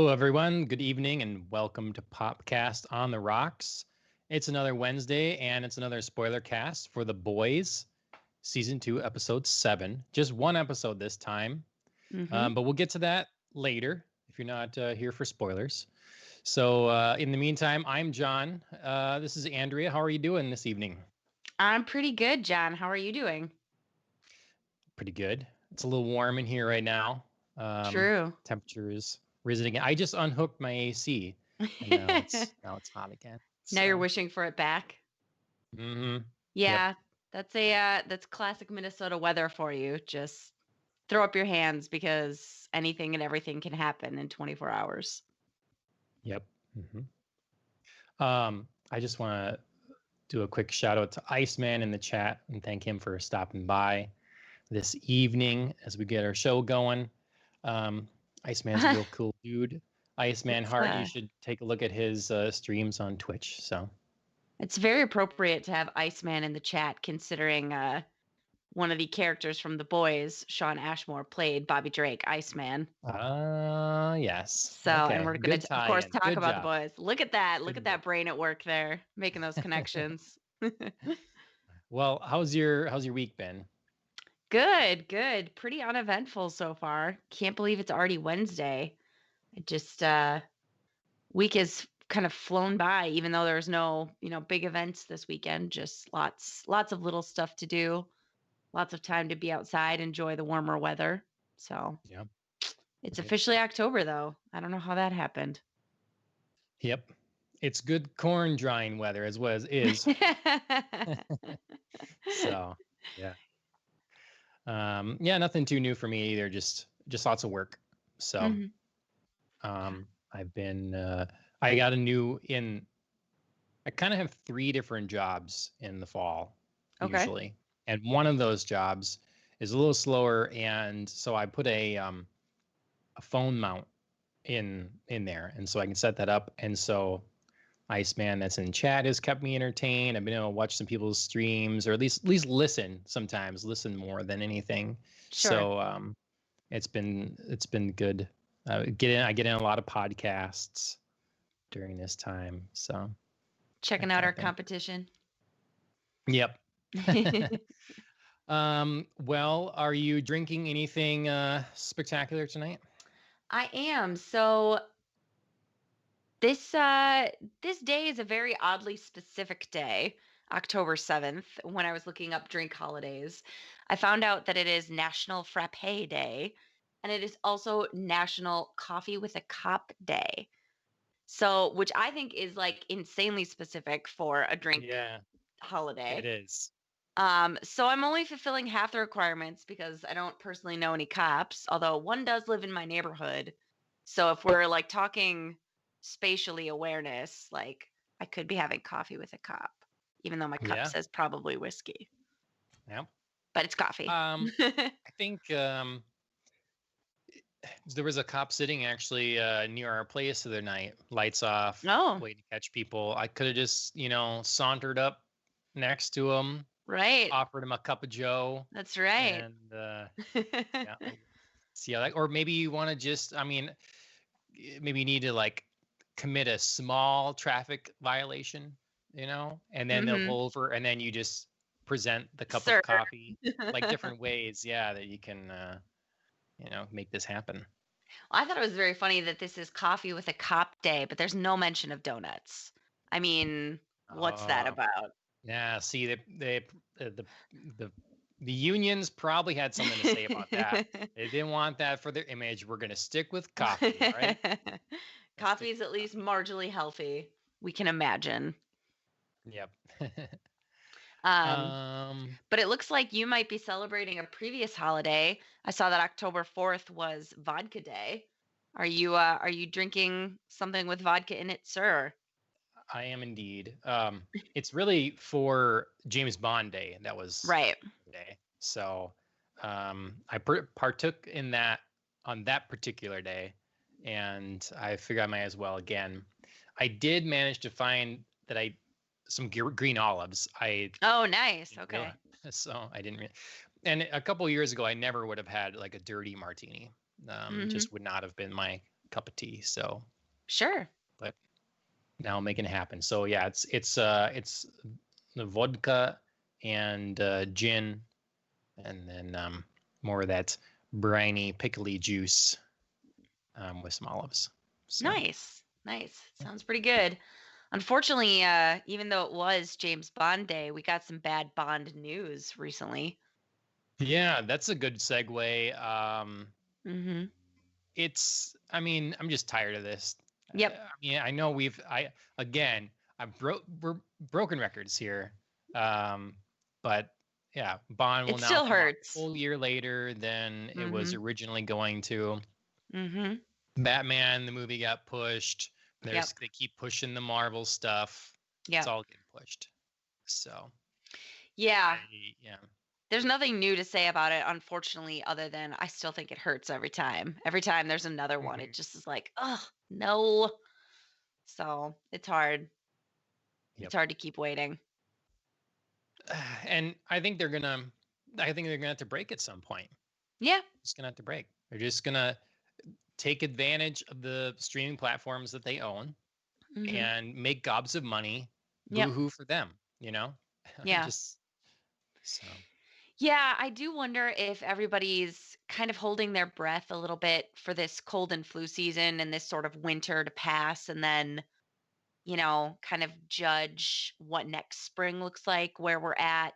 Hello, everyone. Good evening, and welcome to Popcast on the Rocks. It's another Wednesday, and it's another spoiler cast for The Boys, Season 2, Episode 7. Just one episode this time, but we'll get to that later if you're not here for spoilers. So in the meantime, I'm John. This is Andrea. How are you doing this evening? I'm pretty good, John. How are you doing? Pretty good. It's a little warm in here right now. True. Temperature is risen again. I just unhooked my AC, and now it's hot again. Now you're wishing for it back. Mm-hmm. Yeah, that's classic Minnesota weather for you. Just throw up your hands because anything and everything can happen in 24 hours. Yep. Mm-hmm. I just want to do a quick shout out to Iceman in the chat and thank him for stopping by this evening as we get our show going. Iceman's a real cool dude. Iceman Hart, you should take a look at his streams on Twitch. So it's very appropriate to have Iceman in the chat, considering one of the characters from The Boys, Sean Ashmore, played Bobby Drake, Iceman. Yes. So, okay. And we're going to, of course, talk about The Boys. Look at that. Look at that brain at work there, making those connections. Well, how's your week been? Good. Pretty uneventful so far. Can't believe it's already Wednesday. It just week has kind of flown by, even though there's no, big events this weekend. Just lots of little stuff to do. Lots of time to be outside, enjoy the warmer weather. So yeah, it's officially October, though. I don't know how that happened. Yep. It's good corn drying weather as well as is. So, yeah. Yeah, nothing too new for me either. Just lots of work. So, I've been, I got I kind of have 3 different jobs in the fall, usually. And one of those jobs is a little slower. And so I put a phone mount in there. And so I can set that up. And so Iceman that's in chat has kept me entertained. I've been able to watch some people's streams, or at least listen sometimes, listen more than anything. Sure. So it's been good. I get in a lot of podcasts during this time. So checking out our competition. Yep. Well, are you drinking anything spectacular tonight? I am. So this day is a very oddly specific day, October 7th. When I was looking up drink holidays, I found out that it is National Frappé Day, and it is also National Coffee with a Cop Day. So, which I think is like insanely specific for a drink holiday. It is. So I'm only fulfilling half the requirements because I don't personally know any cops, although one does live in my neighborhood. So if we're like talking spatially awareness, like I could be having coffee with a cop, even though my cup says probably whiskey. Yeah. But it's coffee. I think there was a cop sitting actually near our place the other night, lights off, waiting to catch people. I could have just, sauntered up next to him. Right. Offered him a cup of Joe. That's right. And see how that, or maybe you want to just, maybe you need to like commit a small traffic violation, and then they'll pull over, and then you just present the cup of coffee, like different ways, that you can, make this happen. Well, I thought it was very funny that this is Coffee with a Cop Day, but there's no mention of donuts. I mean, what's that about? Yeah, see, the unions probably had something to say about that. They didn't want that for their image. We're going to stick with coffee, right? Coffee is at least marginally healthy. We can imagine. Yep. But it looks like you might be celebrating a previous holiday. I saw that October 4th was Vodka Day. Are you drinking something with vodka in it, sir? I am indeed. It's really for James Bond Day. That was right. Day. So I partook in that on that particular day, and I figured I might as well again. I did manage to find that some green olives. Oh, nice. Okay. So I didn't. And a couple of years ago, I never would have had like a dirty martini. Just would not have been my cup of tea. So, Sure. but now I'm making it happen. So yeah, it's the vodka and gin, and then more of that briny pickly juice with some olives. So Nice. Nice. Sounds pretty good. Unfortunately, even though it was James Bond Day, we got some bad Bond news recently. yeah, that's a good segue. Mm-hmm. I mean, I'm just tired of this. Yep. I mean, I know again, we're broken records here. But yeah, Bond will It now still come out a hurts. full year later than it was Mm-hmm. originally going to. Mm-hmm. Batman, the movie got pushed. Yep. They keep pushing the Marvel stuff. It's Yep. all getting pushed. So, Yeah. yeah. There's nothing new to say about it, unfortunately, other than I still think it hurts every time. Every time there's another one, it Mhm. just is like, oh, no. So it's hard. It's Yep. hard to keep waiting. And I think they're gonna have to break at some point. Yeah. It's gonna have to break. They're just gonna take advantage of the streaming platforms that they own Mm-hmm. and make gobs of money. Yep. Boo hoo for them, you know? Yeah. Just so. Yeah, I do wonder if everybody's kind of holding their breath a little bit for this cold and flu season and this sort of winter to pass and then, kind of judge what next spring looks like, where we're at.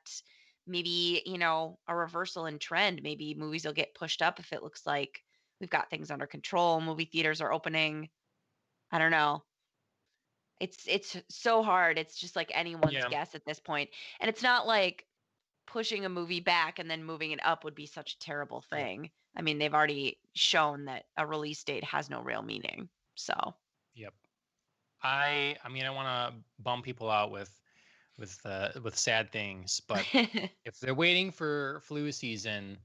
Maybe, a reversal in trend. Maybe movies will get pushed up if it looks like we've got things under control. Movie theaters are opening. I don't know. It's so hard. It's just like anyone's Yeah. guess at this point. And it's not like pushing a movie back and then moving it up would be such a terrible Yep. thing. I mean, they've already shown that a release date has no real meaning. So, Yep. I mean I want to bum people out with sad things, but if they're waiting for flu season,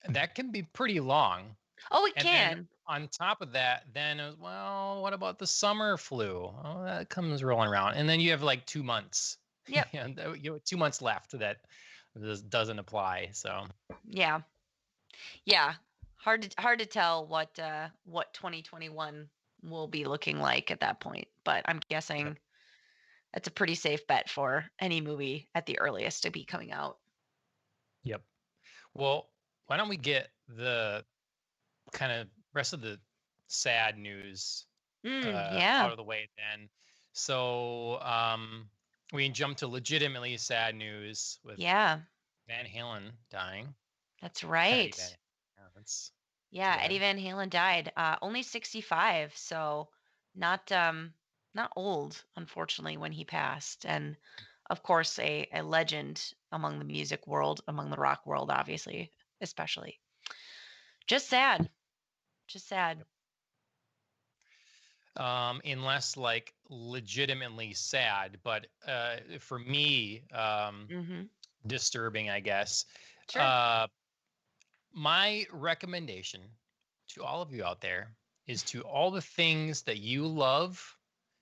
that can be pretty long. oh, it And then can. on top of that, then well, what about the summer flu? Oh, that comes rolling around, and then you have like 2 months. Yep. And you have 2 months left that this doesn't apply. So Yeah. Yeah. Hard to tell what 2021 will be looking like at that point, but I'm yep, guessing that's a pretty safe bet for any movie at the earliest to be coming out. yep. Well, why don't we get the kind of rest of the sad news out Yeah. of the way then? So we can jump to legitimately sad news with Yeah. Van Halen dying. That's Eddie right. Van. Yeah, that's too Yeah, bad. Eddie Van Halen died only 65, so not not old, unfortunately, when he passed. And of course, a legend among the music world, among the rock world, obviously, especially. Just sad. Just sad. Unless like legitimately sad, but for me, Mm-hmm. disturbing, I guess. Sure. Uh, my recommendation to all of you out there is to all the things that you love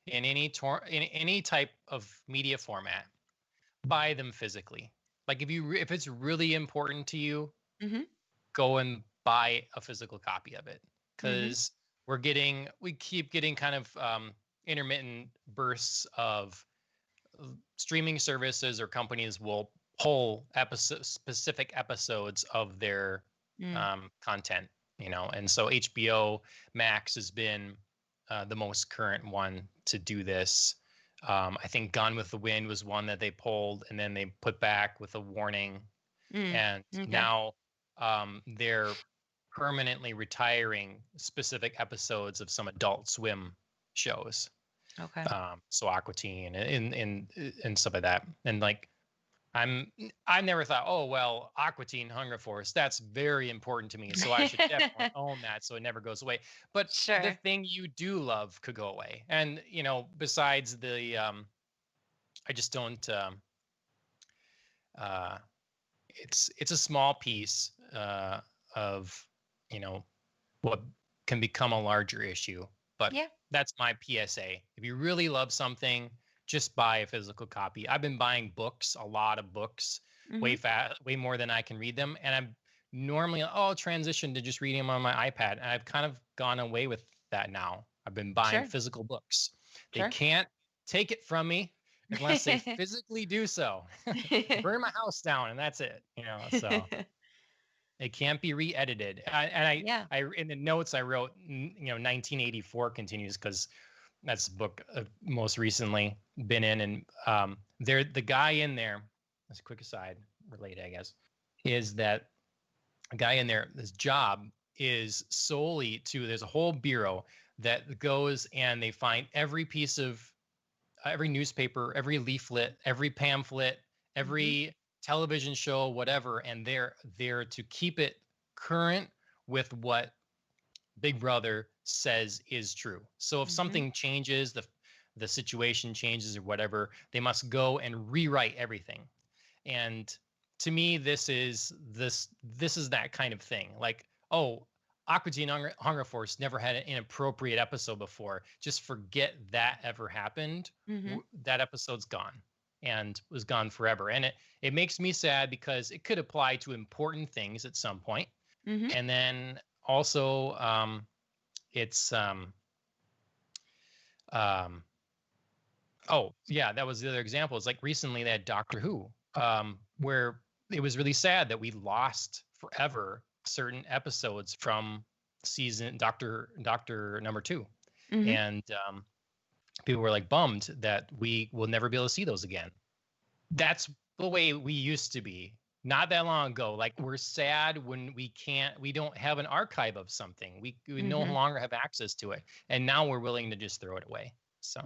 in in any type of media format, buy them physically. Like if it's really important to you, Mm-hmm. go and buy a physical copy of it, Mm-hmm. because we keep getting kind of intermittent bursts of streaming services or companies will pull specific episodes of their Mm. content, and so HBO Max has been the most current one to do this. I think Gone with the Wind was one that they pulled and then they put back with a warning, Mm. and Okay. now they're permanently retiring specific episodes of some Adult Swim shows. Okay. So Aqua Teen and stuff like that. And like I never thought, oh well, Aqua Teen Hunger Force, that's very important to me, so I should definitely own that so it never goes away. But the Sure. thing you do love could go away, and besides the I just don't. Uh, it's a small piece of what can become a larger issue. But Yeah. that's my PSA. If you really love something, just buy a physical copy. I've been buying books, a lot of books, Mm-hmm. way more than I can read them. And I'm normally, I'll transition to just reading them on my iPad. And I've kind of gone away with that now. I've been buying physical books. They can't take it from me unless they physically do so. Burn my house down and that's it. So it can't be re-edited. I in the notes I wrote, 1984 continues because that's the book I've most recently been in. And the guy in there, as a quick aside, related, I guess, is that a guy in there, his job is solely there's a whole bureau that goes and they find every piece of every newspaper, every leaflet, every pamphlet, every television show, whatever, and they're there to keep it current with what Big Brother says is true. So if something changes, the situation changes or whatever, they must go and rewrite everything. And to me, this is that kind of thing. Like, oh, Aqua Teen Hunger Force never had an inappropriate episode before. Just forget that ever happened. That episode's gone and was gone forever. And it makes me sad because it could apply to important things at some point. And then also it's oh yeah, that was the other example. It's like recently they had Doctor Who, where it was really sad that we lost forever certain episodes from season Doctor number 2. And people were like bummed that we will never be able to see those again. That's the way we used to be not that long ago. Like, we're sad when we don't have an archive of something. We no longer have access to it. And now we're willing to just throw it away. So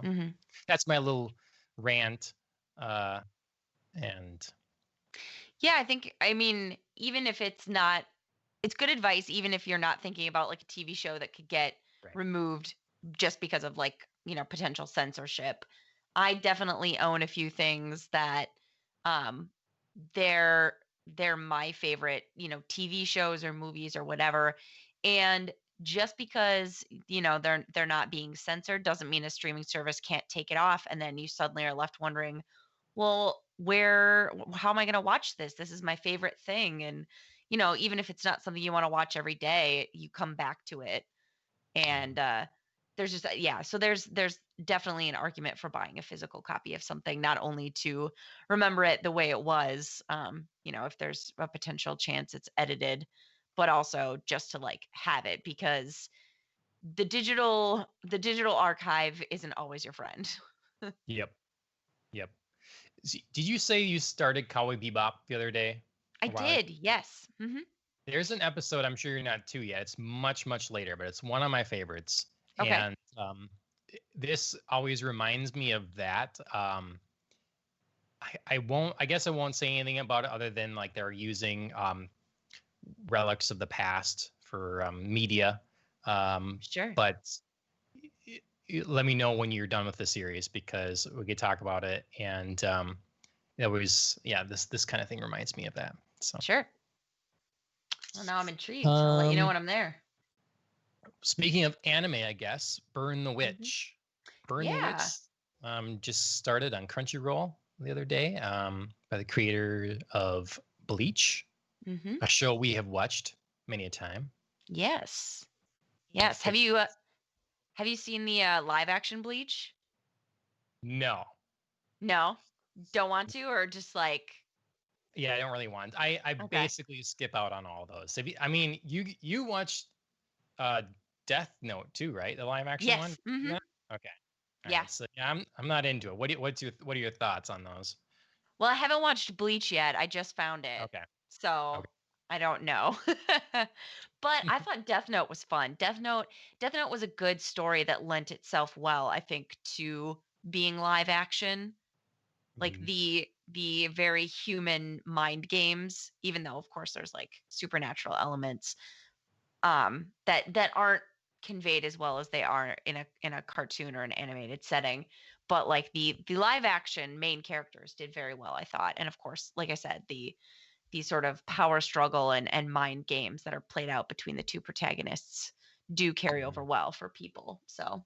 that's my little rant. And yeah, I mean, even if it's good advice, even if you're not thinking about like a TV show that could get removed just because of like, potential censorship. I definitely own a few things that they're my favorite, TV shows or movies or whatever. And just because, they're not being censored doesn't mean a streaming service can't take it off. And then you suddenly are left wondering, well, how am I going to watch this? This is my favorite thing. And, even if it's not something you want to watch every day, you come back to it. And there's just, so there's definitely an argument for buying a physical copy of something, not only to remember it the way it was, if there's a potential chance it's edited, but also just to like have it, because the digital archive isn't always your friend. Yep. Did you say you started Cowboy Bebop the other day? I did, yes. There's an episode, I'm sure you're not to yet. It's much, much later, but it's one of my favorites. Okay. And this always reminds me of that. I guess I won't say anything about it other than like they're using relics of the past for media. Sure. But let me know when you're done with the series because we could talk about it. And it was, this kind of thing reminds me of that. So sure. Well, now I'm intrigued. I'll let you know when I'm there. Speaking of anime, I guess, Burn the Witch. Burn the Witch just started on Crunchyroll the other day by the creator of Bleach, a show we have watched many a time. Yes. Have you seen the live action Bleach? No. Don't want to, or just like... Yeah, I don't really want. I basically skip out on all those. You watched Death Note too, right? The live action one. Yeah? Okay. All right. So I'm not into it. What are your thoughts on those? Well, I haven't watched Bleach yet. I just found it. Okay. So I don't know. But I thought Death Note was fun. Death Note was a good story that lent itself well, I think, to being live action. Like the very human mind games, even though of course there's like supernatural elements that aren't conveyed as well as they are in a cartoon or an animated setting. But like the live action main characters did very well, I thought. And of course, like I said, the sort of power struggle and mind games that are played out between the two protagonists do carry over well for people. So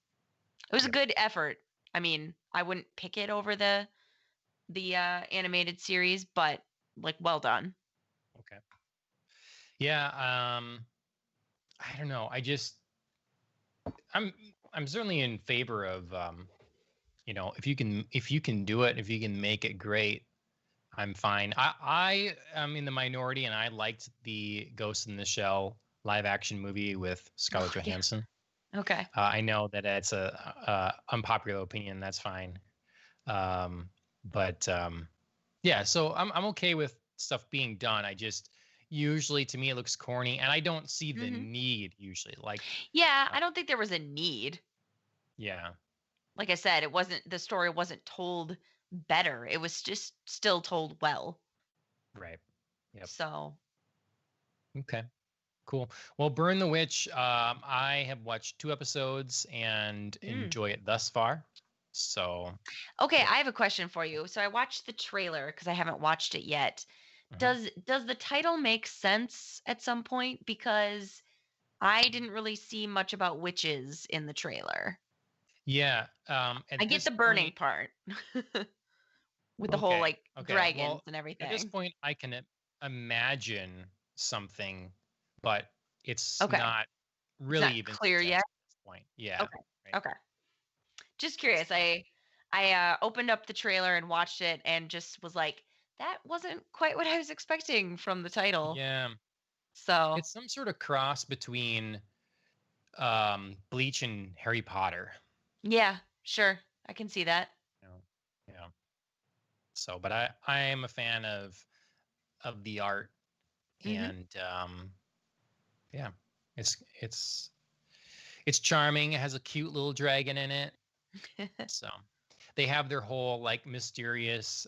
it was a good effort. I mean, I wouldn't pick it over the animated series, but like, well done. Okay. Yeah. I don't know. I'm certainly in favor of if you can do it, if you can make it great, I'm fine. I am in the minority, and I liked the Ghost in the Shell live action movie with Scarlett Yeah. Johansson. Okay. I know that it's a unpopular opinion. That's fine. But yeah, so I'm okay with stuff being done. I just usually, to me, it looks corny, and I don't see the need usually. Like, Yeah, I don't think there was a need. yeah, Like I said, the story wasn't told better. It was just still told well. right. Yep. So, Okay. Cool. Well, Burn the Witch, I have watched 2 episodes and enjoy it thus far. So, okay, yep. I have a question for you. So I watched the trailer because I haven't watched it yet. Does the title make sense at some point? Because I didn't really see much about witches in the trailer. Yeah. I At get this the burning point, part with the whole okay. like Okay. dragons Well, and at this everything. point, I can imagine something, but it's Okay, not it's really not even clear yet. suggested at this point. Yeah. Okay, Right. okay. Just curious. So, I opened up the trailer and watched it and just was like, that wasn't quite what I was expecting from the title. yeah. So It's some sort of cross between Bleach and Harry Potter. yeah, sure, I can see that. You know? Yeah. So, but I am a fan of the art, Hmm. and yeah, it's it's charming. It has a cute little dragon in it. So they have their whole like mysterious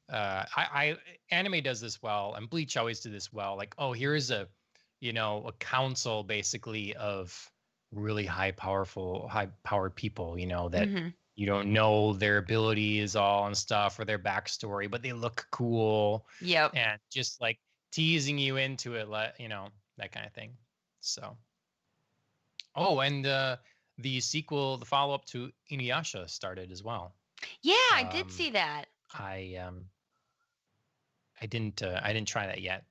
I anime does this well, and Bleach always did this well. Like, oh, here's a council basically of really high powered people, that Hmm. you don't know their abilities all and stuff or their backstory, but they look cool, Yep. and just like teasing you into it, that kind of thing. So, oh, and the sequel, the follow up to Inuyasha started as well. Yeah, I did Um, see that. I I didn't try that yet.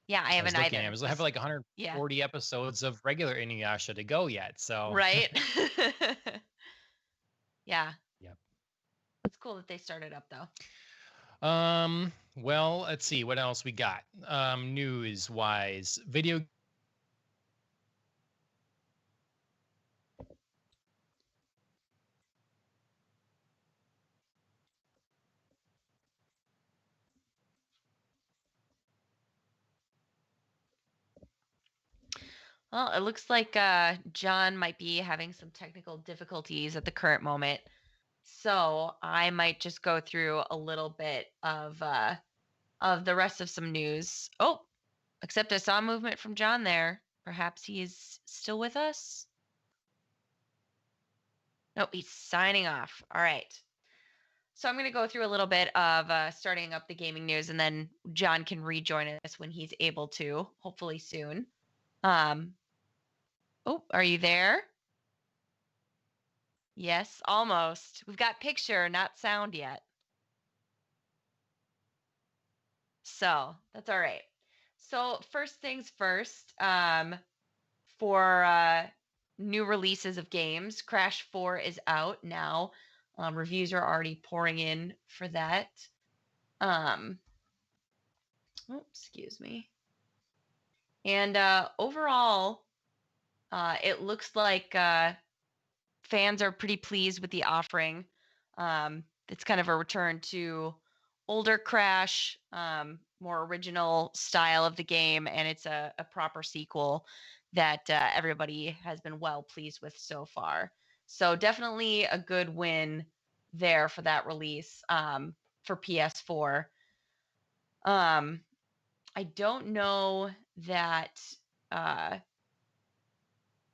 Yeah, I I was haven't looking. I either. was have Just like yeah, 140 episodes of regular Inuyasha to go yet. So, right. Yeah, yep. it's cool that they started up though. Well, let's see what else we got. News wise, video. Well, it looks like John might be having some technical difficulties at the current moment. So I might just go through a little bit of the rest of some news. Oh, except I saw movement from John there. Perhaps he's still with us. Nope, he's signing off. All right. So I'm going to go through a little bit of starting up the gaming news, and then John can rejoin us when he's able to, hopefully soon. Um, oh, are you there? Yes, almost. We've got picture, not sound yet. So that's all right. So first things first, for new releases of games, Crash 4 is out now. Reviews are already pouring in for that. Oh, excuse me. And overall, it looks like fans are pretty pleased with the offering. It's kind of a return to older Crash, more original style of the game, and it's a proper sequel that everybody has been well pleased with so far. So definitely a good win there for that release for PS4. I don't know that uh,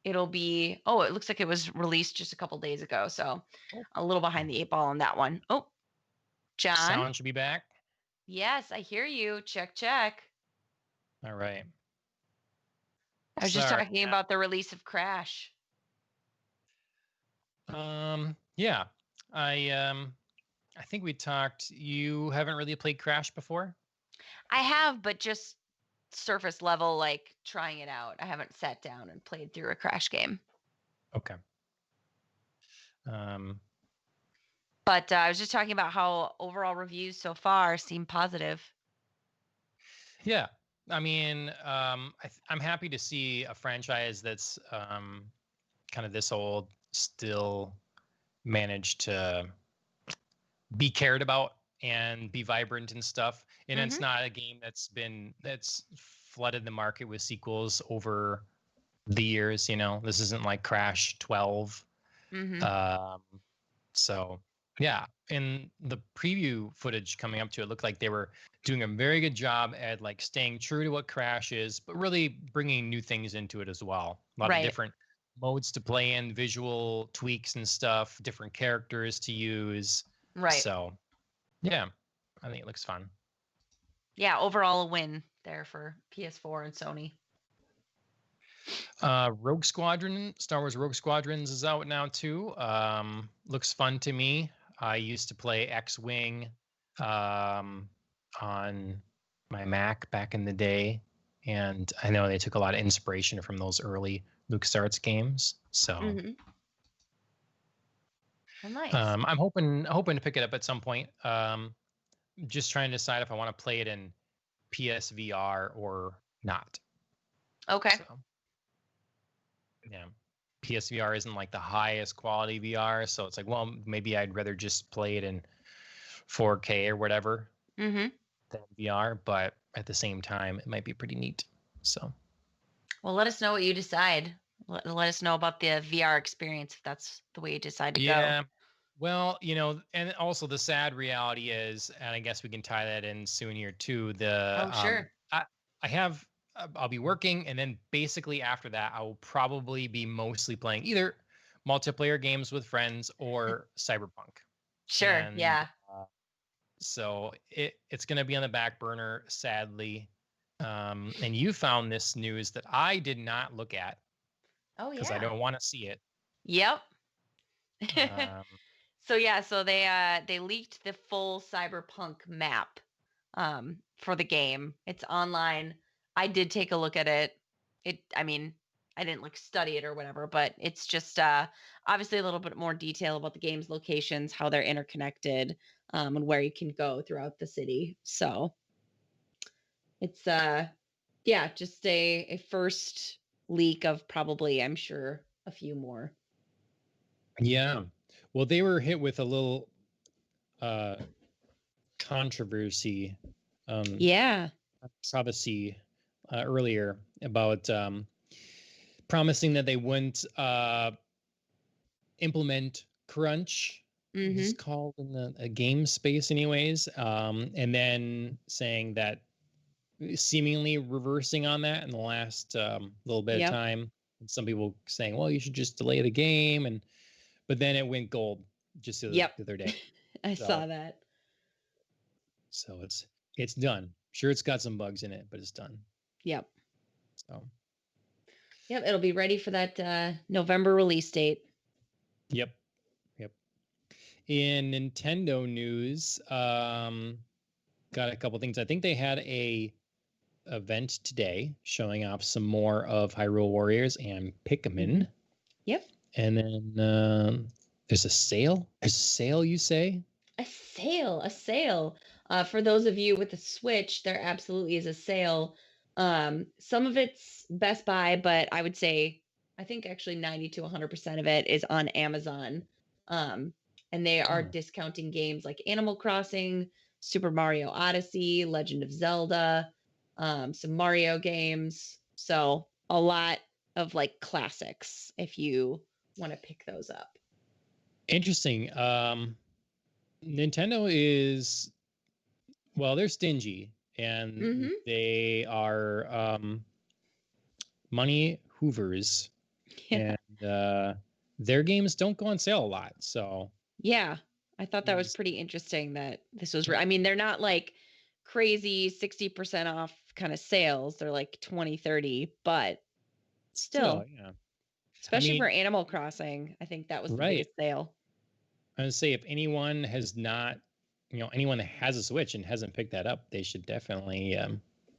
it'll be. Oh, it looks like it was released just a couple days ago, so Oh, a little behind the eight ball on that one. Oh, John. sound should be back. Yes, I hear you. Check, check. All right. I was just Sorry. talking about the release of Crash. Yeah. I think we talked. You haven't really played Crash before. I have, but just surface level, like trying it out. I haven't sat down and played through a Crash game. Okay. Um, But I was just talking about how overall reviews so far seem positive. yeah. I mean, I'm happy to see a franchise that's kind of this old still managed to be cared about and be vibrant and stuff. And it's not a game that's flooded the market with sequels over the years. This isn't like Crash 12. So yeah, in the preview footage coming up to it, looked like they were doing a very good job at like staying true to what Crash is, but really bringing new things into it as well. A lot of different modes to play in, visual tweaks and stuff, different characters to use. Right. So yeah, I think it looks fun. Yeah, overall a win there for PS4 and Sony. Rogue Squadron, Star Wars Rogue Squadrons is out now too. Looks fun to me. I used to play X-Wing on my Mac back in the day, and I know they took a lot of inspiration from those early LucasArts games. So Well, nice. I'm hoping to pick it up at some point. Just trying to decide if I want to play it in PSVR or not. Okay. So, yeah. PSVR isn't like the highest quality VR, so it's like, well, maybe I'd rather just play it in 4K or whatever than VR. But at the same time, it might be pretty neat. So, well, let us know what you decide. Let us know about the VR experience if that's the way you decide to go. Yeah. Well, and also the sad reality is, and I guess we can tie that in soon here too. Sure. I'll be working, and then basically after that, I will probably be mostly playing either multiplayer games with friends or Cyberpunk. Sure. And, yeah. So it's going to be on the back burner, sadly. And you found this news that I did not look at. Oh, yeah. Because I don't want to see it. Yep. So they leaked the full Cyberpunk map for the game. It's online. I did take a look at it. I didn't like study it or whatever, but it's just obviously a little bit more detail about the game's locations, how they're interconnected, and where you can go throughout the city. So it's just a first leak of probably, I'm sure, a few more. Yeah. Well, they were hit with a little controversy. Controversy earlier about promising that they wouldn't implement crunch. It's called in the game space anyways. And then saying that seemingly reversing on that in the last little bit of time. And some people saying, well, you should just delay the game. But then it went gold just the other day. I saw that. So it's done. Sure, it's got some bugs in it, but it's done. Yep. So. Yep, it'll be ready for that November release date. Yep. In Nintendo news, got a couple things. I think they had a event today showing off some more of Hyrule Warriors and Pikmin. Yep. And then there's a sale. There's a sale, you say? A sale. For those of you with the Switch, there absolutely is a sale. Some of it's Best Buy, but I would say, I think actually 90 to 100% of it is on Amazon. And they are discounting games like Animal Crossing, Super Mario Odyssey, Legend of Zelda, some Mario games. So a lot of like classics if you want to pick those up. Interesting. Nintendo is, well, they're stingy and they are money hoovers. And their games don't go on sale a lot. So yeah, I thought that was pretty interesting that this was, I mean, they're not like crazy 60% off kind of sales. They're like 20, 30, but still yeah. Especially for Animal Crossing, I think that was the biggest sale. I would say if anyone has not, anyone that has a Switch and hasn't picked that up, they should definitely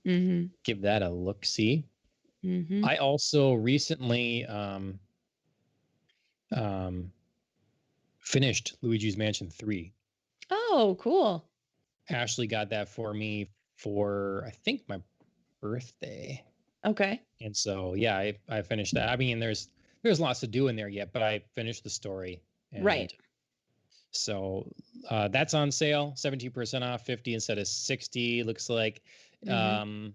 give that a look-see. Mm-hmm. I also recently finished Luigi's Mansion 3. Oh, cool. Ashley got that for me for, I think, my birthday. Okay. And so, yeah, I finished that. I mean, there's lots to do in there yet, but I finished the story. Right. And so that's on sale, 17% off, 50 instead of 60, looks like, on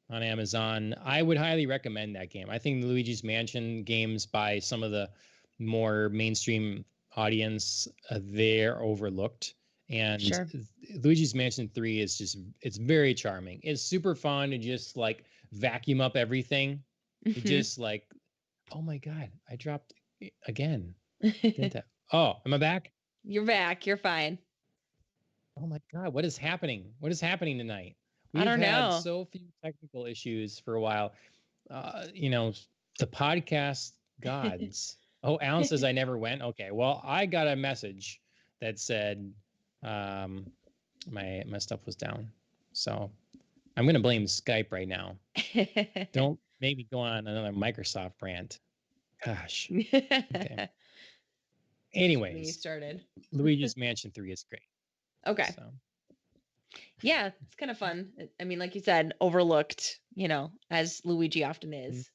Amazon. I would highly recommend that game. I think the Luigi's Mansion games by some of the more mainstream audience, they're overlooked. And Sure. Luigi's Mansion 3 is just, it's very charming. It's super fun to just like vacuum up everything. You just like, oh my God, I dropped again. Didn't I? Oh, am I back? You're back. You're fine. Oh my God, what is happening? What is happening tonight? I We've don't had know. so few technical issues for a while. You know, the podcast gods. Oh, Alan says I never went. Okay, well, I got a message that said my stuff was down. So I'm gonna blame Skype right now. Don't make me go on another Microsoft rant. Gosh. Okay. Anyways, started. Luigi's Mansion 3 is great. Okay. So Yeah, it's kind of fun. I mean, like you said, overlooked, as Luigi often is.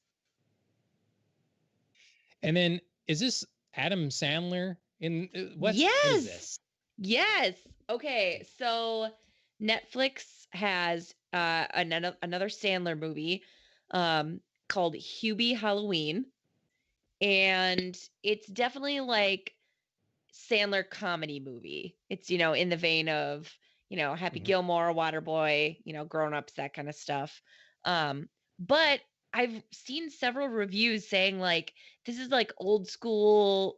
and then is this Adam Sandler in what is Yes. this? Yes. Okay, so Netflix has another Sandler movie called Hubie Halloween, and it's definitely like Sandler comedy movie. It's, in the vein of, Happy Gilmore, Waterboy, Grown Ups, that kind of stuff. But I've seen several reviews saying like this is like old school,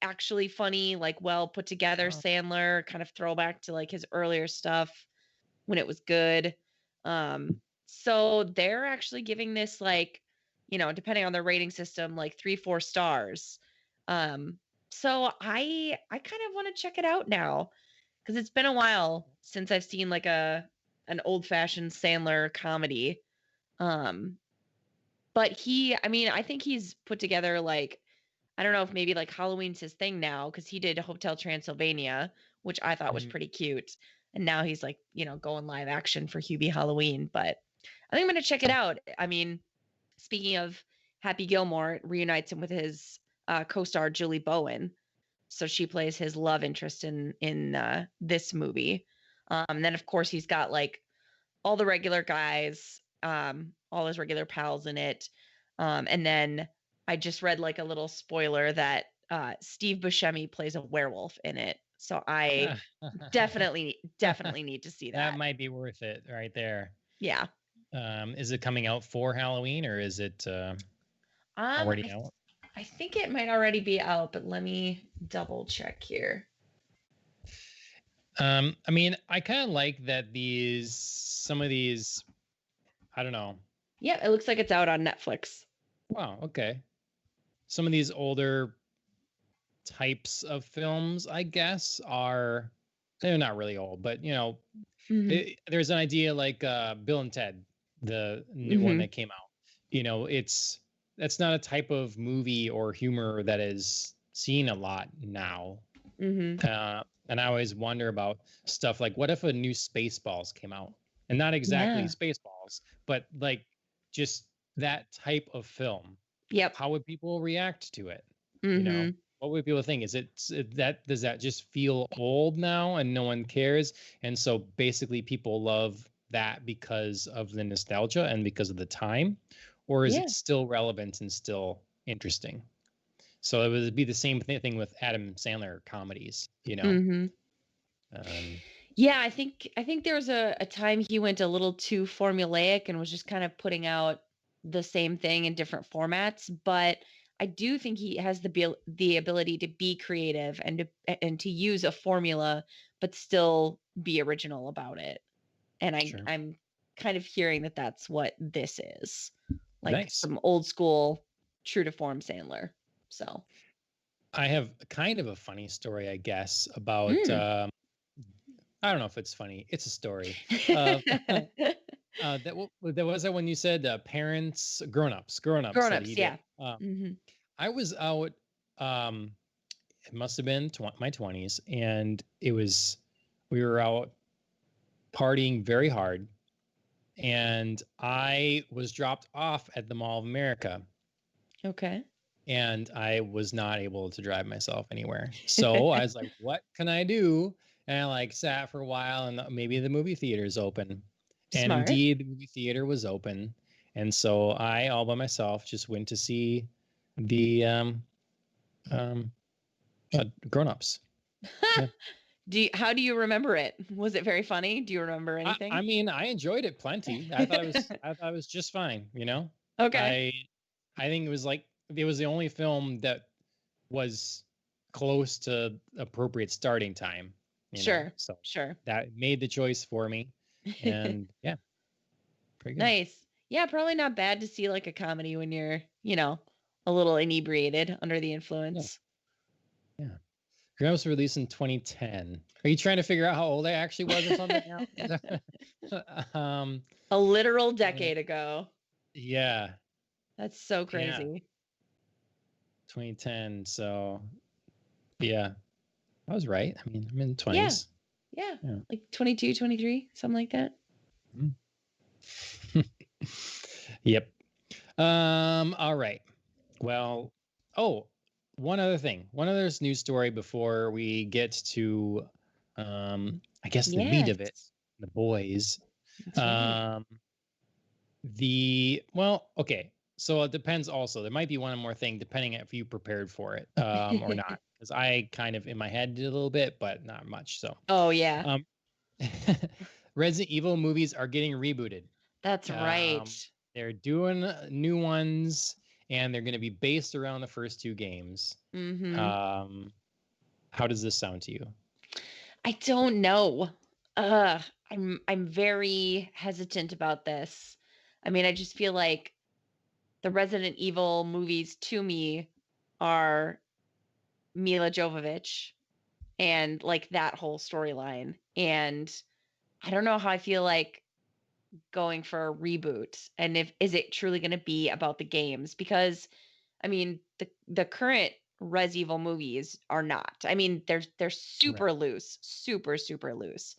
actually funny, like well put together Oh, Sandler, kind of throwback to like his earlier stuff when it was good. So they're actually giving this like, depending on their rating system, like 3-4 stars. So I kind of want to check it out now because it's been a while since I've seen like an old-fashioned Sandler comedy. But I think he's put together like I don't know if maybe like Halloween's his thing now because he did Hotel Transylvania, which I thought was pretty cute. And now he's like, going live action for Hubie Halloween. But I think I'm going to check it out. I mean, speaking of Happy Gilmore, it reunites him with his co-star Julie Bowen. So she plays his love interest in this movie. Then of course he's got like all the regular guys, all his regular pals in it. And then I just read like a little spoiler that Steve Buscemi plays a werewolf in it. So I definitely need to see that. That might be worth it right there. Yeah. Is it coming out for Halloween or is it already out? I think it might already be out, but let me double check here. I mean, I kind of like that some of these, I don't know. Yeah, it looks like it's out on Netflix. Wow, okay. Some of these older types of films, I guess, they're not really old, but there's an idea like Bill and Ted, the new one that came out. That's not a type of movie or humor that is seen a lot now. And I always wonder about stuff like, what if a new Spaceballs came out? And not exactly Spaceballs, but like just that type of film. Yep. How would people react to it? What would people think? Does that just feel old now and no one cares? And so basically people love that because of the nostalgia and because of the time, or is it still relevant and still interesting? So it would be the same thing with Adam Sandler comedies, Yeah, I think there was a time he went a little too formulaic and was just kind of putting out the same thing in different formats, but I do think he has the ability to be creative and to use a formula but still be original about it. And I'm kind of hearing that that's what this is. Like some old school true to form Sandler. So I have kind of a funny story, I guess, about I don't know if it's funny. It's a story. That was that when you said parents, grown-ups that Grown-ups, he did. yeah. Mhm. I was out. Um, it must have been my 20s, and we were out partying very hard, and I was dropped off at the Mall of America, Okay. and I was not able to drive myself anywhere. So I was like, what can I do? And I like sat for a while, and maybe the movie theater is open. And Smart. indeed, the movie theater was open. And so I, all by myself, just went to see the um, grown-ups. Yeah. How do you remember it? Was it very funny? Do you remember I anything? mean, I enjoyed it plenty. I thought it was just fine, you know? Okay. I I think it was the only film that was close to appropriate starting time, you know. Sure. So Sure. that made the choice for me. And yeah, pretty good. Nice. Yeah, probably not bad to see like a comedy when you're, a little inebriated under the Yeah. influence. Yeah. Graham was released in 2010. Are you trying to figure out how old I actually was or something now? A literal decade ago. Yeah. That's so Yeah. crazy. 2010. So yeah, I was right. I mean, I'm in the Yeah. 20s. Yeah. Yeah. Like 22, 23, something like that. Yep. All right. Well, oh, one other thing. One other news story before we get to I guess the meat of it, Yes. the boys. That's right. Um okay. So it depends also. There might be one more thing depending if you prepared for it or not. Because I kind of in my head did a little bit, but not much. So Oh, yeah. um Resident Evil movies are getting rebooted. That's right. They're doing new ones, and they're going to be based around the first two games. Mhm. How does this sound to you? I don't know. I'm very hesitant about this. I mean, I just feel like the Resident Evil movies to me are Mila Jovovich and like that whole storyline. And I don't know how I feel like going for a reboot and if is it truly going to be about the games because I mean the current Res Evil movies are not. I mean they're Right. super loose, super loose.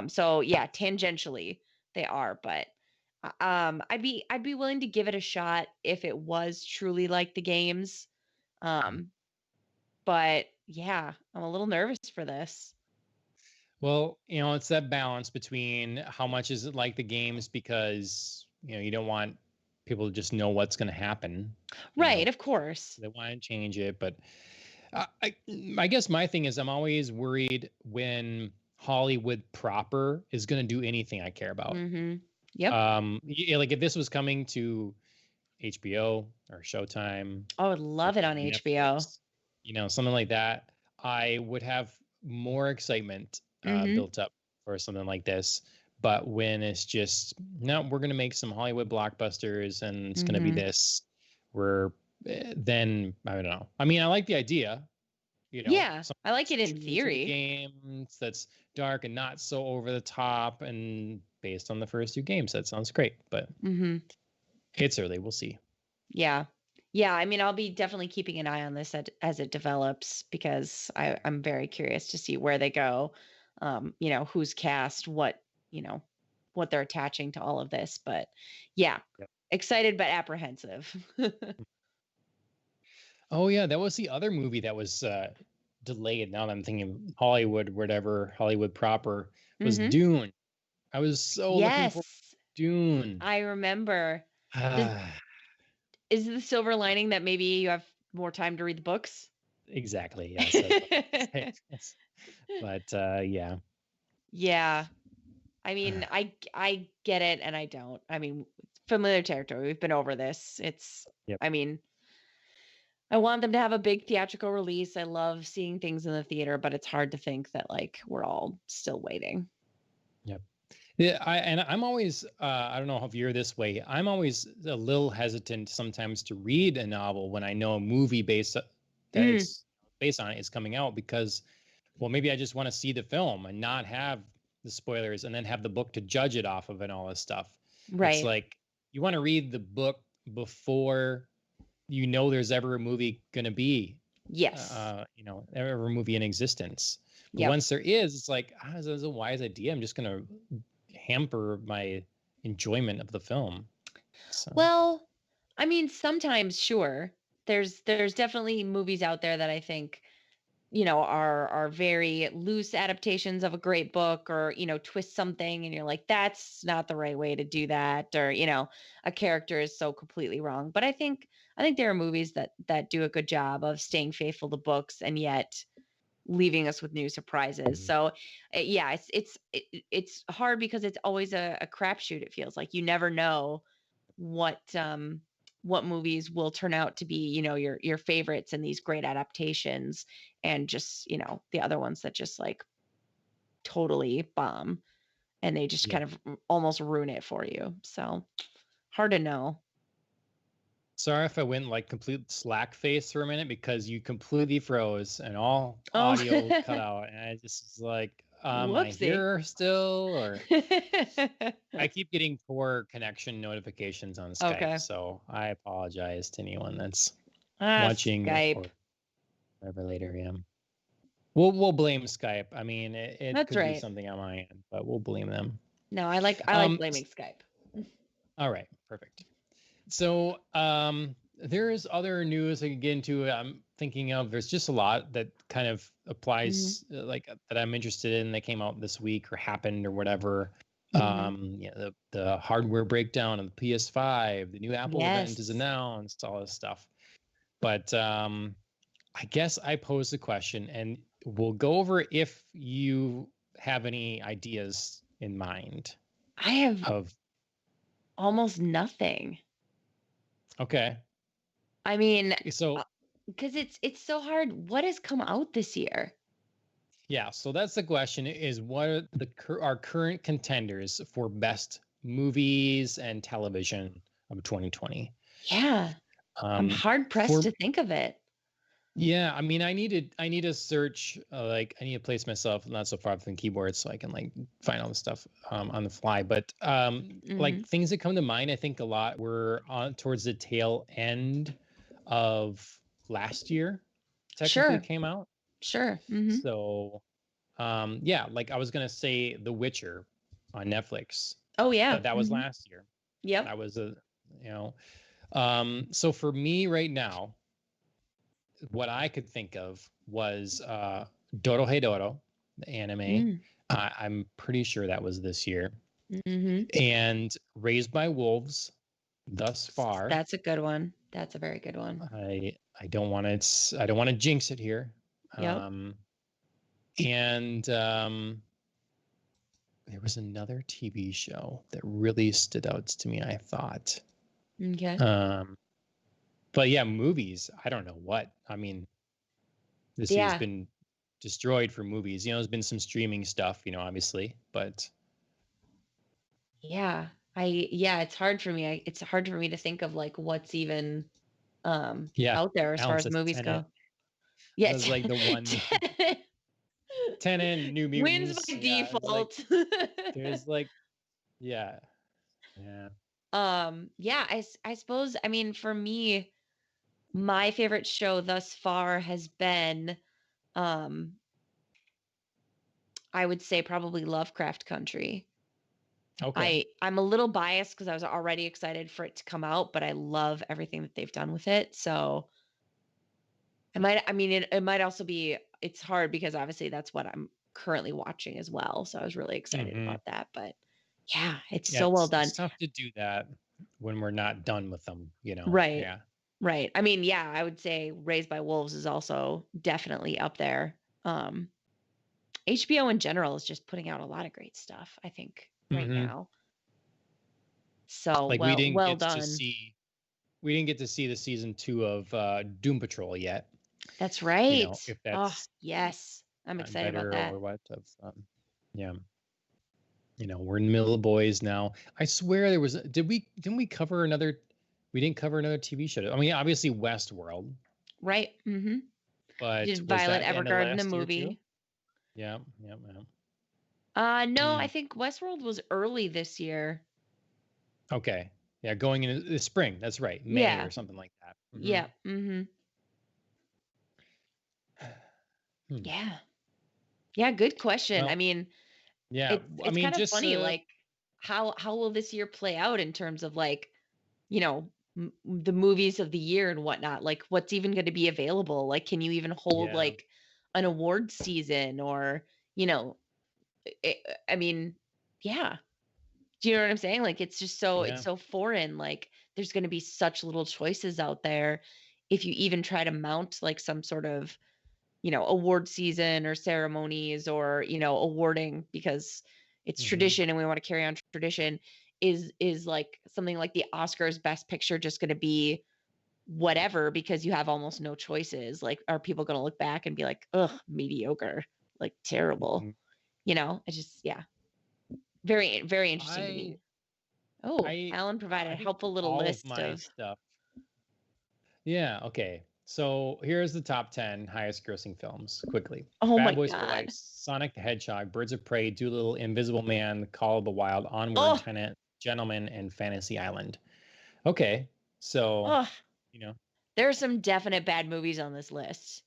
So yeah, tangentially they are, but I'd be willing to give it a shot if it was truly like the games. Um but yeah, I'm a little nervous for this. Well, it's that balance between how much is it like the games because, you don't want people to just know what's going to happen, you Right, know. of course. They want to change it, but I, I I guess my thing is I'm always worried when Hollywood proper is going to do anything I care about. Mhm. Yep. Like if this was coming to HBO or Showtime I would or love it on HBO. Netflix, something like that, I would have more excitement Mhm. built up for something like this. But when it's just no, we're going to make some Hollywood blockbusters and it's going to be Mhm. this, we're then I don't know. I mean, I like the idea, Yeah, something I like that's it in true to the theory. games, that's dark and not so over the top, and based on the first two games, that sounds great. But Mhm. it's early. We'll see. Yeah. Yeah, I mean, I'll be definitely keeping an eye on this as it develops because I'm very curious to see where they go. Who's cast, you know, what they're attaching to all of this. But yeah, Yep. excited but apprehensive. Oh yeah, that was the other movie that was delayed. Now that I'm thinking Hollywood, whatever Hollywood proper was Mhm. Dune. I was so looking for Yes, Dune. I remember. Does, Ah, is the silver lining that maybe you have more time to read the books? exactly. Yes, that's what I was saying. But yeah. Yeah. I mean, I get it and I don't. I mean, familiar territory. We've been over this. Yep. I mean, I want them to have a big theatrical release. I love seeing things in the theater, but it's hard to think that like we're all still waiting. Yep. Yeah, I'm always I don't know if you're this way. I'm always a little hesitant sometimes to read a novel when I know a movie that Mm, it's based on it is coming out because well maybe I just want to see the film and not have the spoilers and then have the book to judge it off of and all this stuff. Right. It's like you want to read the book before you know there's ever a movie going to be. Yes. Ever a movie in existence. But Yep. once there is, it's like, this is a wise idea. I'm just going to hamper my enjoyment of the film. So. Well, I mean, sometimes, sure. There's definitely movies out there that I think, are very loose adaptations of a great book, or, twist something and you're like, that's not the right way to do that, or, a character is so completely wrong. But I think there are movies that do a good job of staying faithful to books and yet leaving us with new surprises. So yeah, it's hard because it's always a crapshoot. It feels like you never know what movies will turn out to be, your favorites and these great adaptations, and just, the other ones that just like totally bomb and they just kind of almost ruin it for you. So hard to know. Sorry if I went like complete slack face for a minute because you completely froze and all audio cut out, and I just was like, am I here still? Or I keep getting poor connection notifications on Skype, so I apologize to anyone that's watching Skype. or whatever later. Yeah, we'll blame Skype. I mean, it could be something on my end, but we'll blame them. No, I like blaming Skype. All right, perfect. So there is other news I can get into. I'm thinking of. There's just a lot that kind of applies, like that I'm interested in. That came out this week or happened or whatever. The hardware breakdown of the PS5, the new Apple event is announced, all this stuff. But I guess I pose the question, and we'll go over if you have any ideas in mind. I have almost nothing. Okay. I mean, so because it's so hard. What has come out this year? Yeah, so that's the question: is what are our current contenders for best movies and television of 2020? Yeah, I'm hard pressed to think of it. Yeah, I mean, I need to search. I need to place myself not so far from the keyboard so I can like find all the stuff on the fly. But like things that come to mind, I think a lot were towards the tail end of last year. Technically came out. Sure. So, yeah, like I was gonna say, The Witcher on Netflix. Oh yeah, that was last year. Yep. That was so for me right now, what I could think of was Dorohedoro, the anime. I'm pretty sure that was this year. And Raised by Wolves, thus far. That's a good one. That's a very good one. I don't want to jinx it here. Yep. And there was another TV show that really stood out to me, I thought. Okay. But yeah, movies, I don't know what. I mean, this year's been destroyed for movies. There's been some streaming stuff, obviously, but yeah, it's hard for me. It's hard for me to think of like what's even out there as far as movies go. Yeah, it's like the one Tenet, New Mutants wins by default. There's like, yeah. I suppose. I mean, for me, my favorite show thus far has been, I would say probably Lovecraft Country. Okay. I'm a little biased because I was already excited for it to come out, but I love everything that they've done with it. So it might also be, it's hard because obviously that's what I'm currently watching as well. So I was really excited about that, but yeah, it's so well done. It's tough to do that when we're not done with them, Right. Yeah. Right. I mean, yeah, I would say Raised by Wolves is also definitely up there. HBO in general is just putting out a lot of great stuff, I think, right now. So like well done. We didn't get to see the season 2 of Doom Patrol yet. That's right. If that's yes, I'm excited about that. Or what? Yeah. We're in the middle of Boys now. I swear there was. Didn't we cover another? We didn't cover another TV show. I mean, obviously Westworld. Right. But just Violet Evergarden, the movie. Yeah. No, I Mm, think Westworld was early this year. okay. Yeah, going into the spring. That's right. May Yeah. or something like that. Yeah. Mhm. Hmm. Yeah. Yeah, good question. I Well, mean, yeah. I it's mean, kind of just funny, like how will this year play out in terms of like, you know, the movies of the year and whatnot? Like, what's even going to be available? Like, can you even hold yeah, like an award season or, you know, it, I mean, yeah. Do you know what I'm saying? Like, it's just it's yeah. so foreign. Like, there's going to be such little choices out there. If you even try to mount like some sort of, award season or ceremonies or, awarding because it's Hmm. tradition and we want to carry on tradition, is like something like the Oscars Best Picture just going to be whatever because you have almost no choices? Like, are people going to look back and be like, ugh, mediocre, like terrible? It's just, yeah, very, very interesting to I me. Oh, I Alan provided I a think helpful little all of list my of, stuff. Yeah, okay. So here's the top 10 highest grossing films quickly. oh Bad my Boys for Life, God. Sonic the Hedgehog, Birds of Prey, Doolittle, Invisible Man, Call of the Wild, Onward, Oh, Tenet, Gentleman, and Fantasy Island. Okay. So, oh, you know, there are some definite bad movies on this list.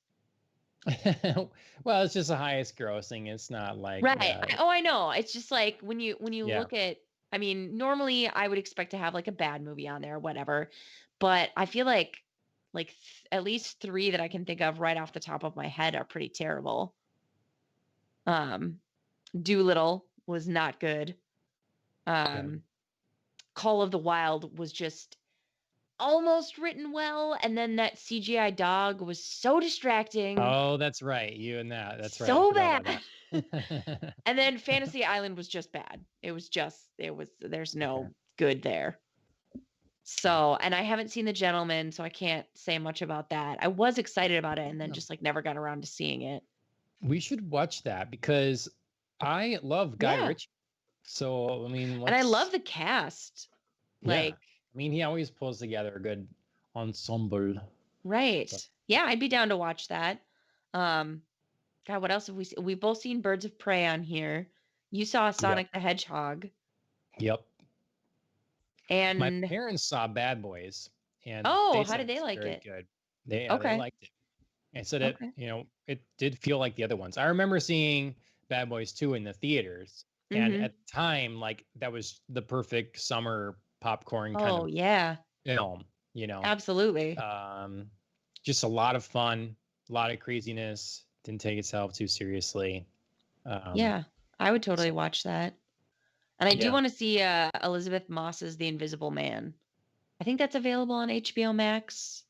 well, it's just the highest grossing. It's not like Right. I know. It's just like when you yeah. look at, I mean, normally I would expect to have like a bad movie on there or whatever, but I feel like at least 3 that I can think of right off the top of my head are pretty terrible. Um, Doolittle was not good. Yeah. Um, Call of the Wild was just almost written well, and then that CGI dog was so distracting, Oh, that's right. You and that. That's right. I so forgot bad. about that. And then Fantasy Island was just bad. There's Okay. no good there. Okay. So, and I haven't seen The Gentleman, so I can't say much about that. I was excited about it and then Yeah. just like never got around to seeing it. We should watch that because I love Guy Yeah. Ritchie. So, I mean, And I love let's, the cast. yeah. Like, I mean, he always pulls together a good ensemble. So, right. Yeah, I'd be down to watch that. Um, God, what else have we seen? We've both seen Birds of Prey on here. You saw yep. Sonic the Hedgehog. Yep. My And parents saw Bad Boys and oh, they how said did they it's like very it? good. They Okay. liked it. And said Okay. it did feel like the other ones. I remember seeing Bad Boys 2 in the theaters. And Mhm. at the time, like that was the perfect summer popcorn kind Oh, of yeah. film, you know. Absolutely. Um, just a lot of fun, a lot of craziness, didn't take itself too seriously. Um, Yeah. I would totally so watch that. And I do yeah, wanna see, Elizabeth Moss's The Invisible Man. I think that's available on HBO Max.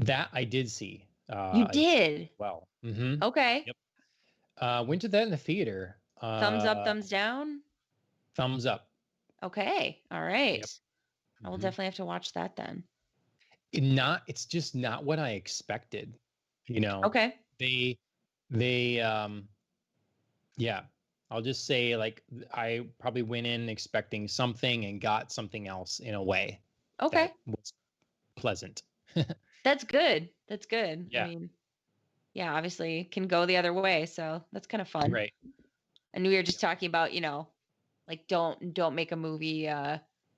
that I did see. You I did did? well. Mm-hmm. Okay. Yep. Went to that in the theater. Thumbs up, thumbs down? Thumbs up. Okay. All Yep. right. I will Mm-hmm. definitely have to watch that then. It's just not what I expected. You know, Okay. they they yeah, I'll just say like I probably went in expecting something and got something else in a way Okay. that was pleasant. That's good. That's good. I Yeah, mean, yeah, obviously it can go the other way, so that's kinda fun. right. And we were just Yep. talking about, like don't make a movie,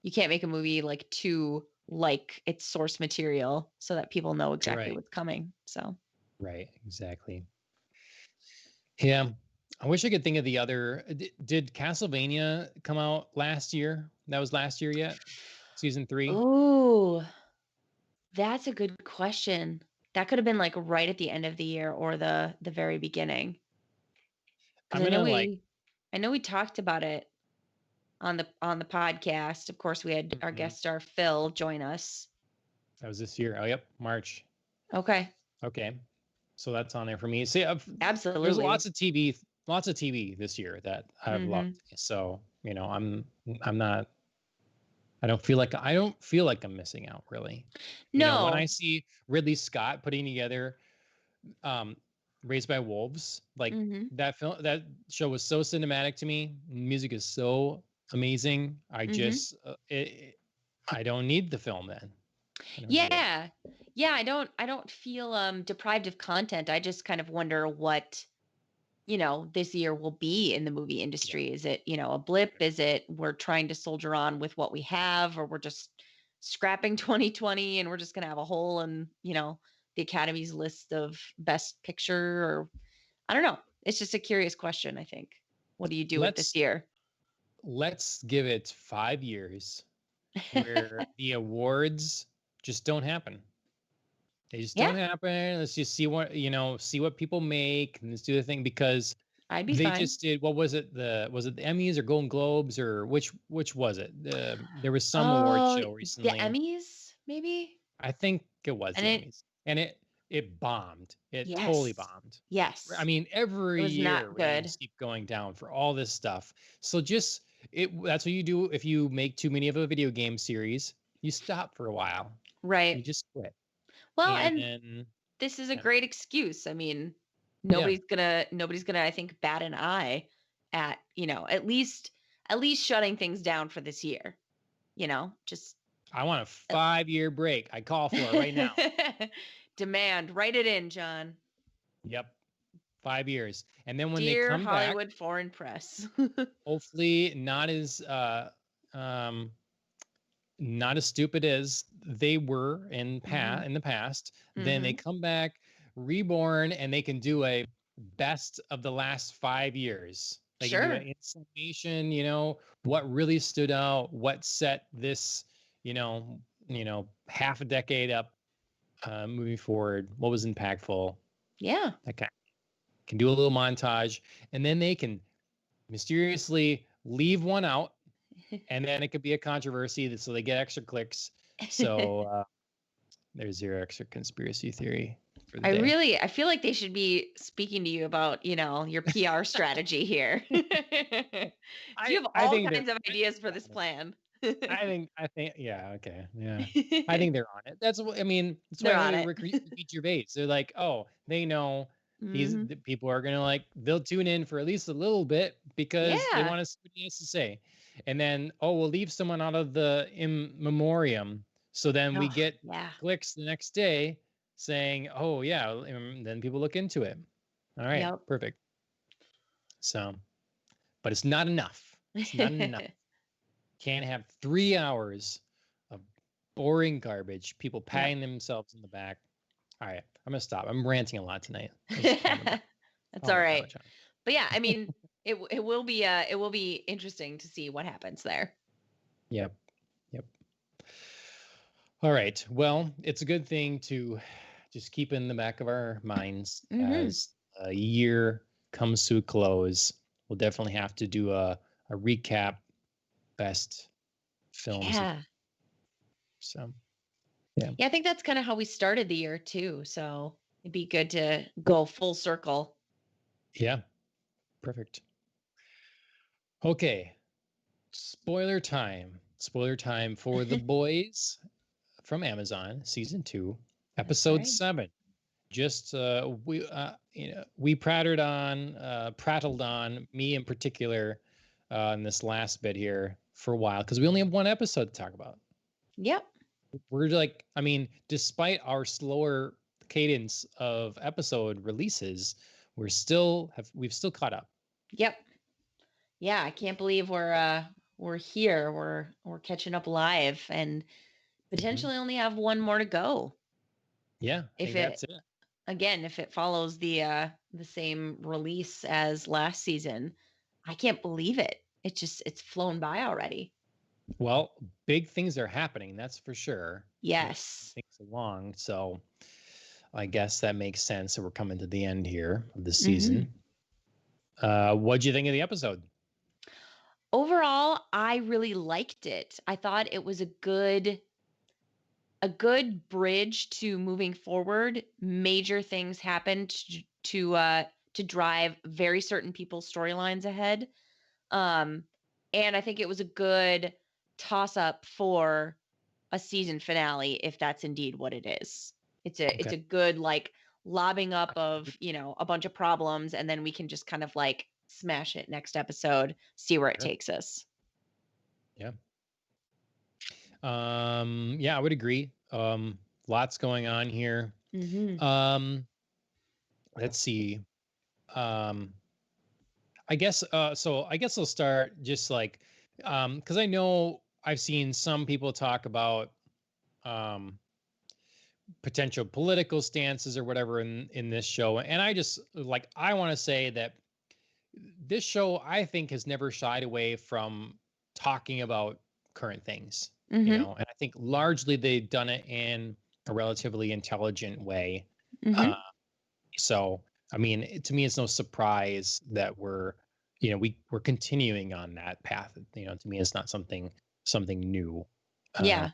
you can't make a movie like too like its source material so that people know exactly Right. what's coming. So, Right. Exactly. Yeah. I wish I could think of the other. Did Castlevania come out last year? That was last year yet? Season 3? ooh, that's a good question. That could have been like right at the end of the year or the very beginning. Because I'm gonna like. I know we talked about it on the podcast. Of course, we had our Mhm. guest star Phil join us. That was this year. Oh, yep, March. Okay, Okay, so that's on there for me. See, there's absolutely. lots of TV this year that I've loved. Mhm. So I'm not. I don't feel like I'm missing out really. When I No. see Ridley Scott putting together um Raised by Wolves, like Mhm. that show was so cinematic to me. Music is so amazing. Mhm. I don't need the film then. I don't need it. Yeah. Yeah, I don't feel deprived of content. I just kind of wonder this year will be in the movie industry. Is it, a blip? Is it we're trying to soldier on with what we have, or we're just scrapping 2020 and we're just going to have a hole in, the Academy's list of best picture? Or I don't know. It's just a curious question, I think. What do you do with this year? Let's give it 5 years where the awards just don't happen. They just don't happen. Let's just see what people make, and let's do the thing, because I'd be they fine. just did, what was it? Was it the Emmys or Golden Globes, or which was it? There was some award show recently. The Emmys, maybe? I think it was And the Emmys. And it bombed. It totally Yes. bombed. Yes. I mean, every was year not good. ratings keep going down for all this stuff. So that's what you do if you make too many of a video game series. You stop for a while. Right. You just quit. Well, and this is a great excuse. I mean, nobody's gonna, I think, bat an eye at, at least shutting things down for this year. Just I want a 5-year break. I call for it right now. Demand. Write it in, John. Yep. 5 years. And then when Dear they come Hollywood back, Foreign Press. hopefully not as stupid as they were in the past. Then they come back reborn, and they can do a best of the last 5 years. They can do an summation, what really stood out, what set this, half a decade up, moving forward, what was impactful. Yeah. Okay. Can do a little montage, and then they can mysteriously leave one out, and then it could be a controversy, so they get extra clicks. So there's your extra conspiracy theory for the day. I feel like they should be speaking to you about, your PR strategy here. You have all kinds of ideas for this plan. I think, yeah, okay, yeah. I think they're on it. That's why they repeat your base. They're like, oh, they know the people are gonna they'll tune in for at least a little bit because they want to see what he has to say, and then we'll leave someone out of the in memoriam, so then we get clicks the next day saying, oh yeah, and then people look into it. All right, perfect. So, but it's not enough. It's not enough. Can't have 3 hours of boring garbage, people patting themselves in the back. All right, I'm gonna stop. I'm ranting a lot tonight. That's all right. But yeah, I mean, it will be interesting to see what happens there. Yep. All right. Well, it's a good thing to just keep in the back of our minds as a year comes to a close. We'll definitely have to do a recap, best films. Yeah. So, yeah, I think that's kind of how we started the year too. So it'd be good to go full circle. Yeah. Perfect. Okay. Spoiler time for The Boys from Amazon, season 2, episode 7. Just we prattled on, me in particular, in this last bit here for a while, because we only have one episode to talk about. Yep. We're despite our slower cadence of episode releases, we've still caught up. Yep. Yeah, I can't believe we're here. We're catching up live, and potentially only have one more to go. Yeah, that's it. Again, if it follows the same release as last season, I can't believe it. It's flown by already. Well, big things are happening, that's for sure. Yes. Things along, so I guess that makes sense. So we're coming to the end here of the season. What'd you think of the episode? Overall, I really liked it. I thought it was a good bridge to moving forward. Major things happened to drive very certain people's storylines ahead. And I think it was a good toss up for a season finale, if that's indeed what it is. It's a good lobbing up of, a bunch of problems, and then we can just kind of smash it next episode, see where it takes us. Yeah. Yeah, I would agree. Lots going on here. Let's see. I guess so I guess I'll start just like because I know I've seen some people talk about um potential political stances or whatever in this show, and I just like I want to say that this show I think has never shied away from talking about current things, you Mm-hmm. know, and I think largely they've done it in a relatively intelligent way. Mm-hmm. uh, So, I mean, to me, it's no surprise that we're continuing on that path. You know, to me, it's not something new. Um, Yeah.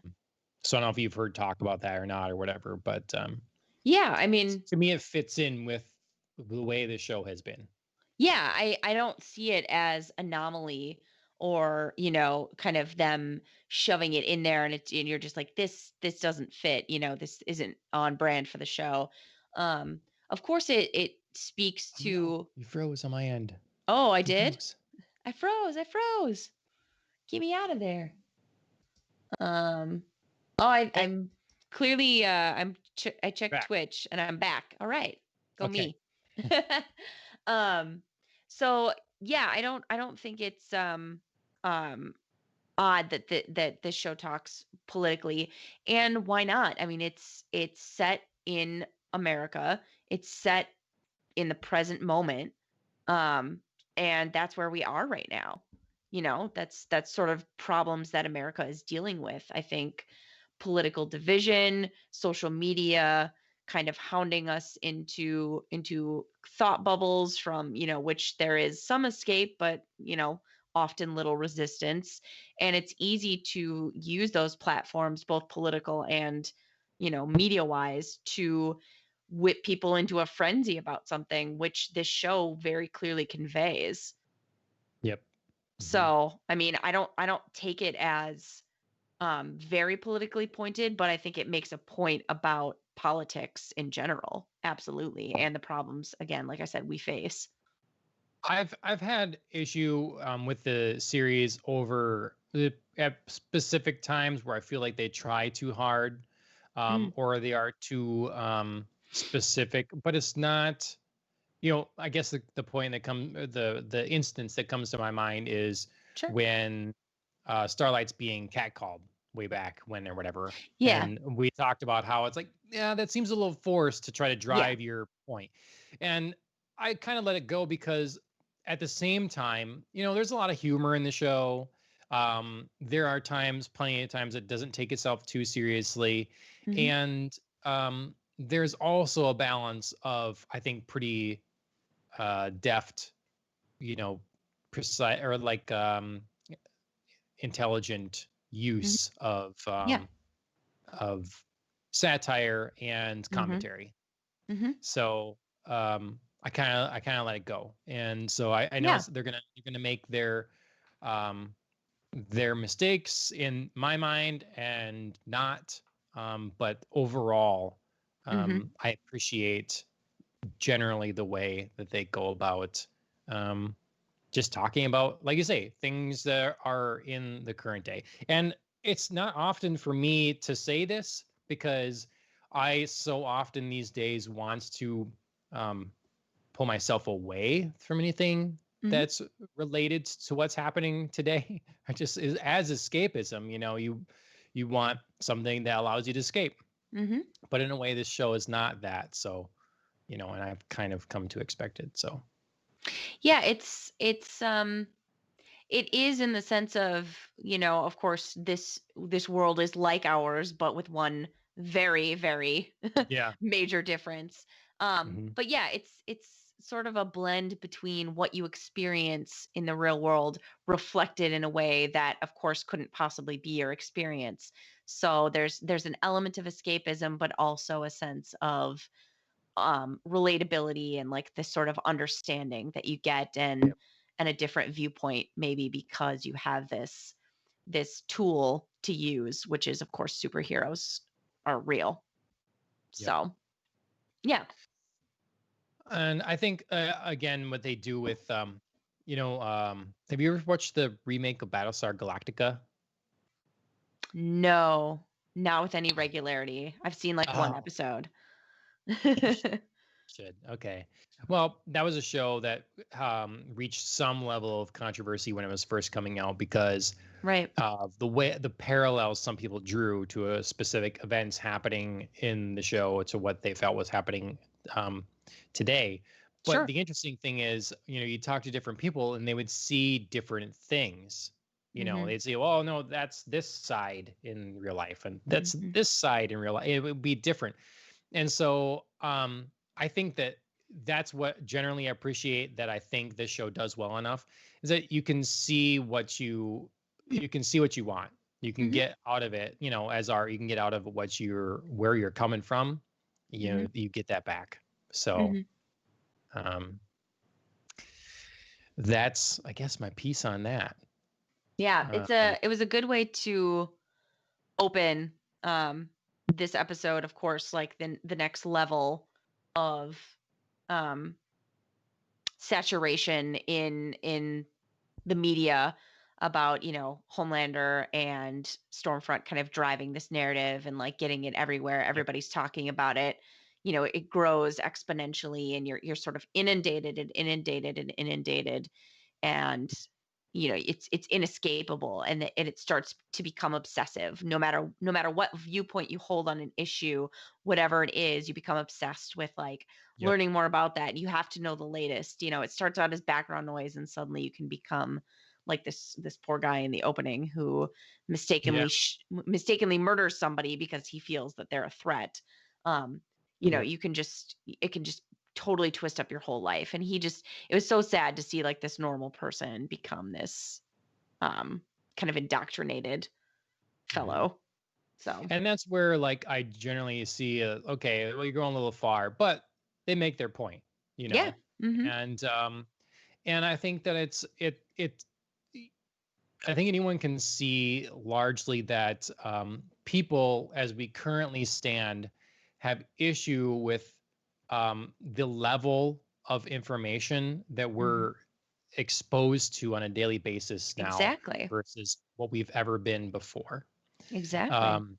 so I don't know if you've heard talk about that or not or whatever, but Yeah. I mean, to me, it fits in with the way the show has been. yeah, I don't see it as anomaly or, kind of them shoving it in there, and you're just like, this doesn't fit, this isn't on brand for the show. Um, of course it speaks Oh no, to. you froze on my end. Oh, I You did? froze. I froze. Get me out of there. Um, oh, I Okay, I'm clearly I checked back. Twitch and I'm back. All right. Go Okay. me. um so yeah, I don't think it's um odd that this show talks politically, and why not? I mean, it's set in America. It's set in the present moment. Um, and that's where we are right now. That's sort of problems that America is dealing with. I think political division, social media kind of hounding us into thought bubbles from, which there is some escape, but often little resistance. And it's easy to use those platforms, both political and, media wise, to whip people into a frenzy about something, which this show very clearly conveys. Yep. Hmm. So, I mean, I don't take it as very politically pointed, but I think it makes a point about politics in general. Absolutely. And the problems, again, like I said, we face. I've had issue with the series over at specific times where I feel like they try too hard, Mm, or they are too specific. But it's not. You know, I guess the point that comes the instance that comes to my mind is sure. when Starlight's being catcalled way back when or whatever, Yeah. and we talked about how it's like, yeah, that seems a little forced to try to Yeah. drive your point, and I kind of let it go because at the same time, you know, there's a lot of humor in the show. There are times, plenty of times, it doesn't take itself too seriously, Hmm. and there's also a balance of, I think, pretty deft, you know, precise or like intelligent Hmm. use Yeah. of satire and Hmm. commentary. Hmm. So I kind of let it go, and so I know Yeah. they're gonna make their mistakes in my mind and not, but overall, Hmm. I appreciate generally the way that they go about um, just talking about, like you say, things that are in the current day. And it's not often for me to say this because I so often these days want to um, pull myself away from anything Hmm. that's related to what's happening today. I just is as escapism, you know, you want something that allows you to escape. Hmm. But in a way, this show is not that. So, you know, and I've kind of come to expect it. So, Yeah. It is in the sense of, of course, this world is like ours, but with one very, very yeah. major difference. Hmm. But yeah, it's sort of a blend between what you experience in the real world reflected in a way that, of course, couldn't possibly be your experience. So there's an element of escapism, but also a sense of relatability and like this sort of understanding that you get, Yep. and a different viewpoint, maybe because you have this tool to use, which is, of course, superheroes are real. Yep. So yeah. And I think again, what they do with have you ever watched the remake of Battlestar Galactica? No, not with any regularity. I've seen like one Oh, episode. you sh- Should. Okay. Well, that was a show that reached some level of controversy when it was first coming out because Right. of the parallels some people drew to a specific events happening in the show to what they felt was happening um, today. But Sure. the interesting thing is, you talk to different people and they would see different things. Mhm. They'd say, "Oh no, that's this side in real life, and that's Mhm. this side in real life." It would be different. And so I think that that's what generally I appreciate that I think this show does well enough is that you can see what you want. You can Mhm. get out of it, as art, you can get out of where you're coming from. Mhm. You get that back. So Mhm. um that's I guess my piece on that. Yeah, Um it was a good way to open this episode, of course, like the next level of um saturation in the media about, Homelander and Stormfront kind of driving this narrative and like getting it everywhere. yep. Everybody's talking about it. It grows exponentially and you're sort of inundated and inundated and inundated, and it's inescapable, and it starts to become obsessive. No matter what viewpoint you hold on an issue, whatever it is, you become obsessed with like Yep. learning more about that. You have to know the latest. It starts out as background noise and suddenly you can become like this poor guy in the opening who Yeah. mistakenly murders somebody because he feels that they're a threat. um Yep. it can just totally twist up your whole life, and it was so sad to see like this normal person become this kind of indoctrinated Mhm. fellow. So And that's where like I generally see okay, well you're going a little far, but they make their point, you yeah. know. Mhm. And I think that I think anyone can see largely that people as we currently stand have issue with the level of information that Mhm. we're exposed to on a daily basis now Exactly. versus what we've ever been before. Exactly. um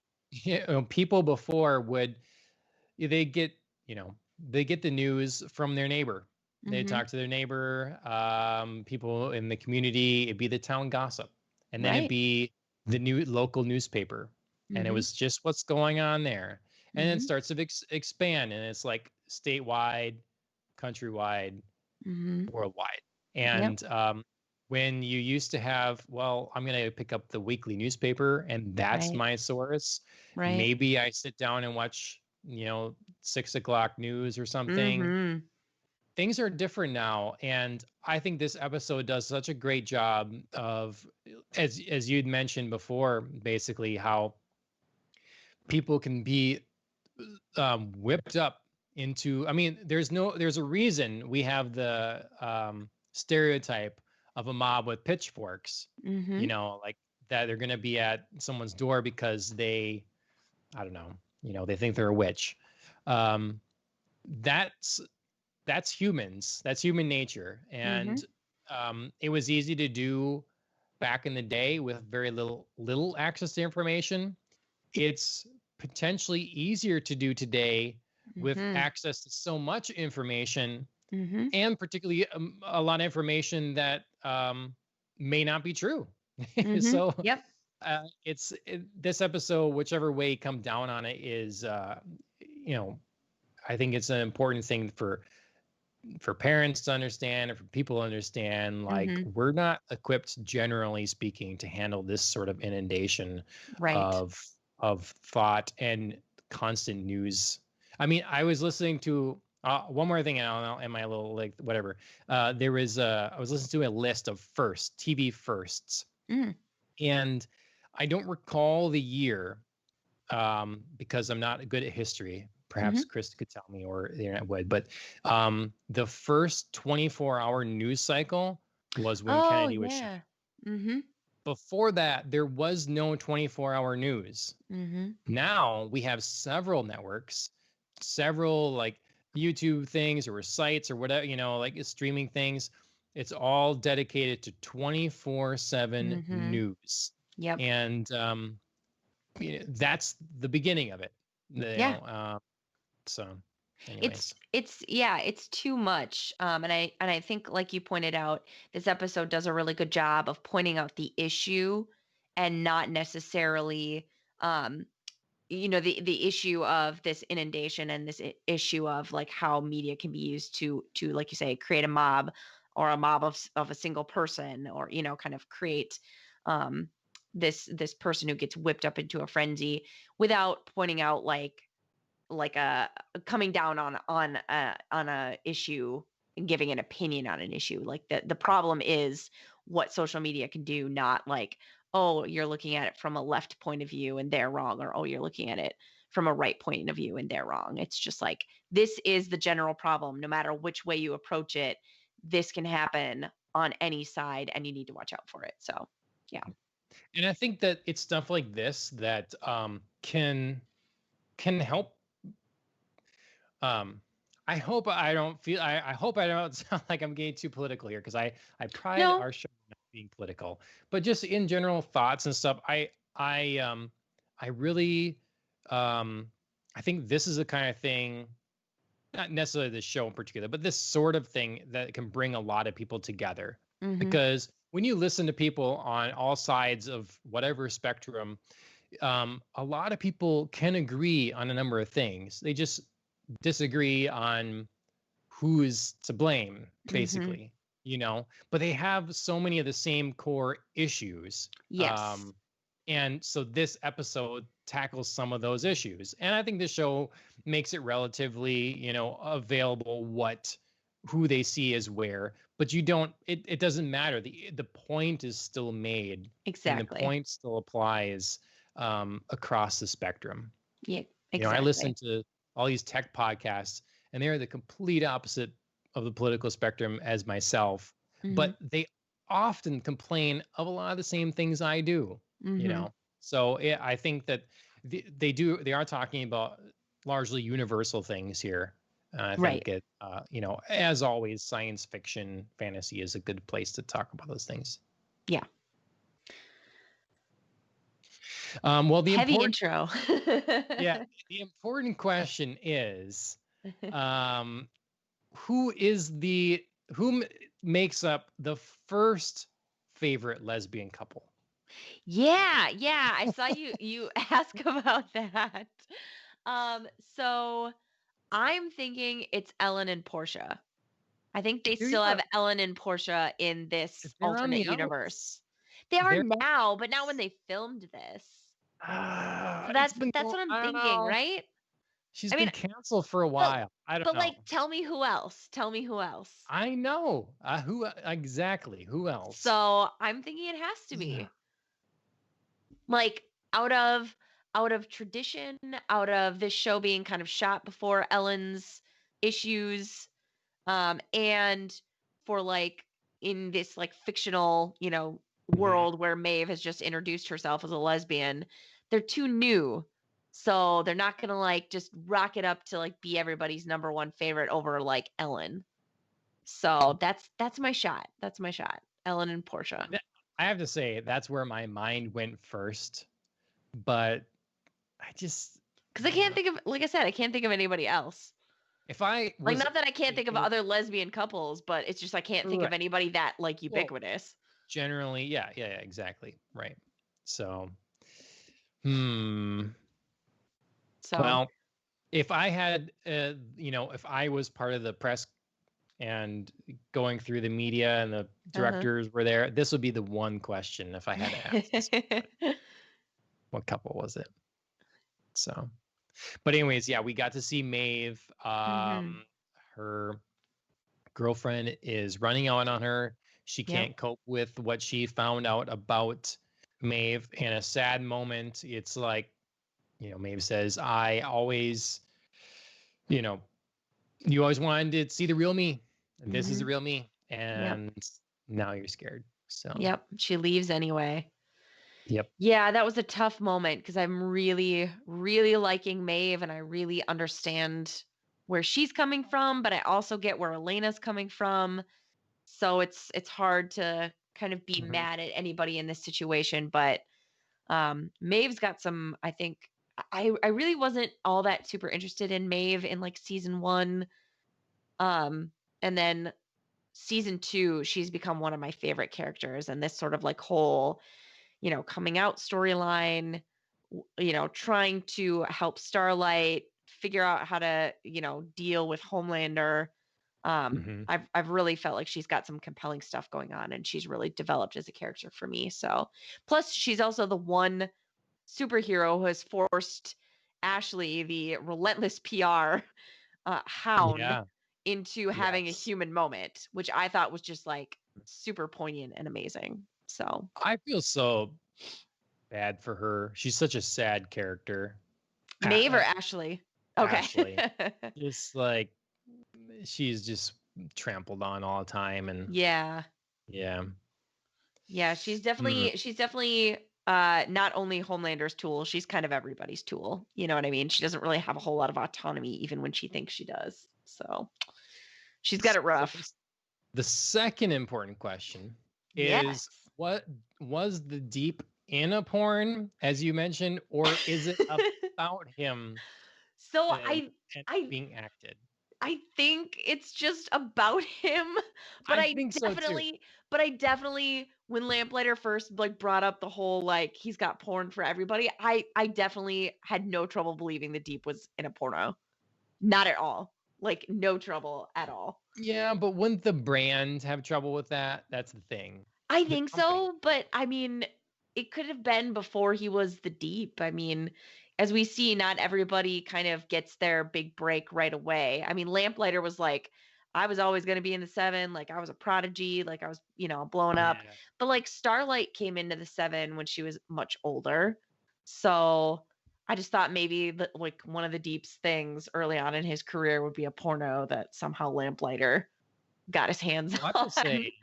People before would they get they get the news from their neighbor. They Mhm. talk to their neighbor, people in the community. It'd be the town gossip, and then it'd Right. be the new local newspaper, and it Mhm. was just what's going on there. And then it Mhm. starts to expand, and it's like statewide, countrywide, Mhm. worldwide. Yep. And when you used to have, well, I'm going to pick up the weekly newspaper and that's Right. my source. Right. Maybe I sit down and watch, 6 o'clock news or something. Mhm. Things are different now. And I think this episode does such a great job of, as you'd mentioned before, basically how people can be whipped up into, I mean, there's a reason we have the stereotype of a mob with pitchforks, Mhm. like that they're going to be at someone's door because I don't know, they think they're a witch. um that's that's human nature. Mhm. And it was easy to do back in the day with very little access to information. It's potentially easier to do today with Mhm. access to so much information, Mhm. and particularly a lot of information that may not be true. Mhm. So Yep. this episode, whichever way you come down on it, is I think it's an important thing for parents to understand and for people to understand, like Mhm. we're not equipped generally speaking to handle this sort of inundation Right. of thought and constant news. I mean, I was listening to one more thing, and I'll end my little like whatever. There was I was listening to a list of TV firsts, Mm. and I don't recall the year because I'm not good at history. Perhaps Mhm. Chris could tell me, or the internet would. But the first 24-hour news cycle was when Oh, Kennedy was shot. yeah. Mhm. Before that, there was no 24-hour news. Mhm. Now we have several networks, several like YouTube things or sites or whatever, like streaming things. It's all dedicated to 24/7 Mhm. news. Yep. And that's the beginning of it. Yeah. So anyways. It's too much. And I think, like you pointed out, this episode does a really good job of pointing out the issue and not necessarily um the issue of this inundation and this issue of like how media can be used to, like you say, create a mob, or a mob of a single person, or kind of create um this person who gets whipped up into a frenzy, without pointing out like a coming down on a issue and giving an opinion on an issue. Like the problem is what social media can do, not like, oh, you're looking at it from a left point of view and they're wrong, or oh, you're looking at it from a right point of view and they're wrong. It's just like, this is the general problem. No matter which way you approach it, this can happen on any side, and you need to watch out for it. So yeah. And I think that it's stuff like this that can help. I hope I don't feel. I hope I don't sound like I'm getting too political here, because I pride No. our show on not being political, but just in general thoughts and stuff. I really I think this is the kind of thing, not necessarily this show in particular, but this sort of thing that can bring a lot of people together. Mhm. Because when you listen to people on all sides of whatever spectrum, a lot of people can agree on a number of things. They just disagree on who is to blame, basically, but they have so many of the same core issues. Yes. And so this episode tackles some of those issues. And I think the show makes it relatively, available who they see as where, but it doesn't matter. The point is still made. Exactly. And the point still applies across the spectrum. Yeah, exactly. I listen to all these tech podcasts, and they're the complete opposite of the political spectrum as myself, but they often complain of a lot of the same things I do. So I think that they are talking about largely universal things here. I think it, as always, science fiction, fantasy is a good place to talk about those things. Yeah. Well, the heavy intro. Yeah, the important question is, who makes up the first favorite lesbian couple? Yeah, I saw you ask about that. So I'm thinking it's Ellen and Portia. I think they still have Ellen and Portia in this alternate universe. They are now, but not when they filmed this. So that's what I'm thinking, right? She's been canceled for a while. I don't know. But like, tell me who else. I know. Who exactly? Who else? So I'm thinking it has to be. Like, out of tradition, out of this show being kind of shot before Ellen's issues, and for like in this like fictional, world where Maeve has just introduced herself as a lesbian, they're too new. So they're not gonna like just rock it up to like be everybody's number one favorite over like Ellen. So that's my shot. Ellen and Portia. I have to say that's where my mind went first, but because I can't think of, like I said, I can't think of anybody else. If I like, not that I can't think of other lesbian couples, but it's just I can't think of anybody that like ubiquitous. Well, generally, yeah, exactly, right. So, well, if I had, if I was part of the press and going through the media and the directors were there, this would be the one question if I had to ask. What couple was it? So, but anyways, yeah, we got to see Maeve. Her girlfriend is running out on her. She can't cope with what she found out about Maeve. In a sad moment, it's like, Maeve says, I always, you always wanted to see the real me. And this is the real me. And now you're scared. So, she leaves anyway. Yep. Yeah, that was a tough moment because I'm really, really liking Maeve, and I really understand where she's coming from, but I also get where Elena's coming from. So it's hard to kind of be mad at anybody in this situation. But Maeve's got some, I think, I really wasn't all that super interested in Maeve in like season 1. And then season 2, she's become one of my favorite characters, and this sort of like whole, coming out storyline, trying to help Starlight figure out how to, deal with Homelander. Mhm. I've really felt like she's got some compelling stuff going on, and she's really developed as a character for me. So, plus she's also the one superhero who has forced Ashley, the relentless PR hound, Yeah. into having a Yes. human moment, which I thought was just like super poignant and amazing. So, I feel so bad for her. She's such a sad character. Maeve or Uh, Ashley? Okay. Ashley, just like she's just trampled on all the time, and Yeah. yeah. Yeah, Mm. she's definitely not only Homelander's tool, she's kind of everybody's tool. You know what I mean? She doesn't really have a whole lot of autonomy even when she thinks she does. So, she's got it So rough. the second important question is, Yes. what was the deep in a porn, as you mentioned, or is it about him So and, and I being acted? I think it's just about him, but I think so too. I definitely when Lamplighter first like brought up the whole like he's got porn for everybody, I definitely had no trouble believing the Deep was in a porno. Not at all. Like no trouble at all. Yeah, but wouldn't the brand have trouble with that? That's the thing. I The think company. so, but I mean, it could have been before he was the Deep. I mean, as we see, not everybody kind of gets their big break right away. I mean, Lamplighter was like, I was always going to be in the 7, like I was a prodigy, like I was, blown up. Yeah. But like Starlight came into the 7 when she was much older. So I just thought maybe that like one of the Deep's things early on in his career would be a porno that somehow Lamplighter got his hands Well, I have to on. say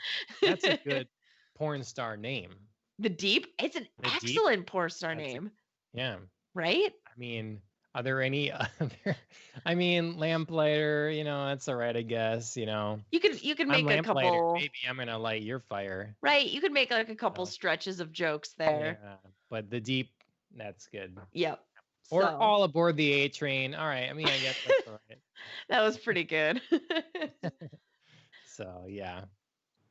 that's a good porn star name. The Deep? It's an The Deep. excellent porn star That's a name, yeah. right? I mean, are there any other? I mean, Lamplighter. That's all right, I guess. You could I'm make a Lamplighter. couple, Maybe I'm gonna light your fire. right? You could make like a couple So, stretches of jokes there. yeah, but the Deep. That's good. Yep. Or So all aboard the A train. All right. I mean, I guess that's all right. that was pretty good. So yeah.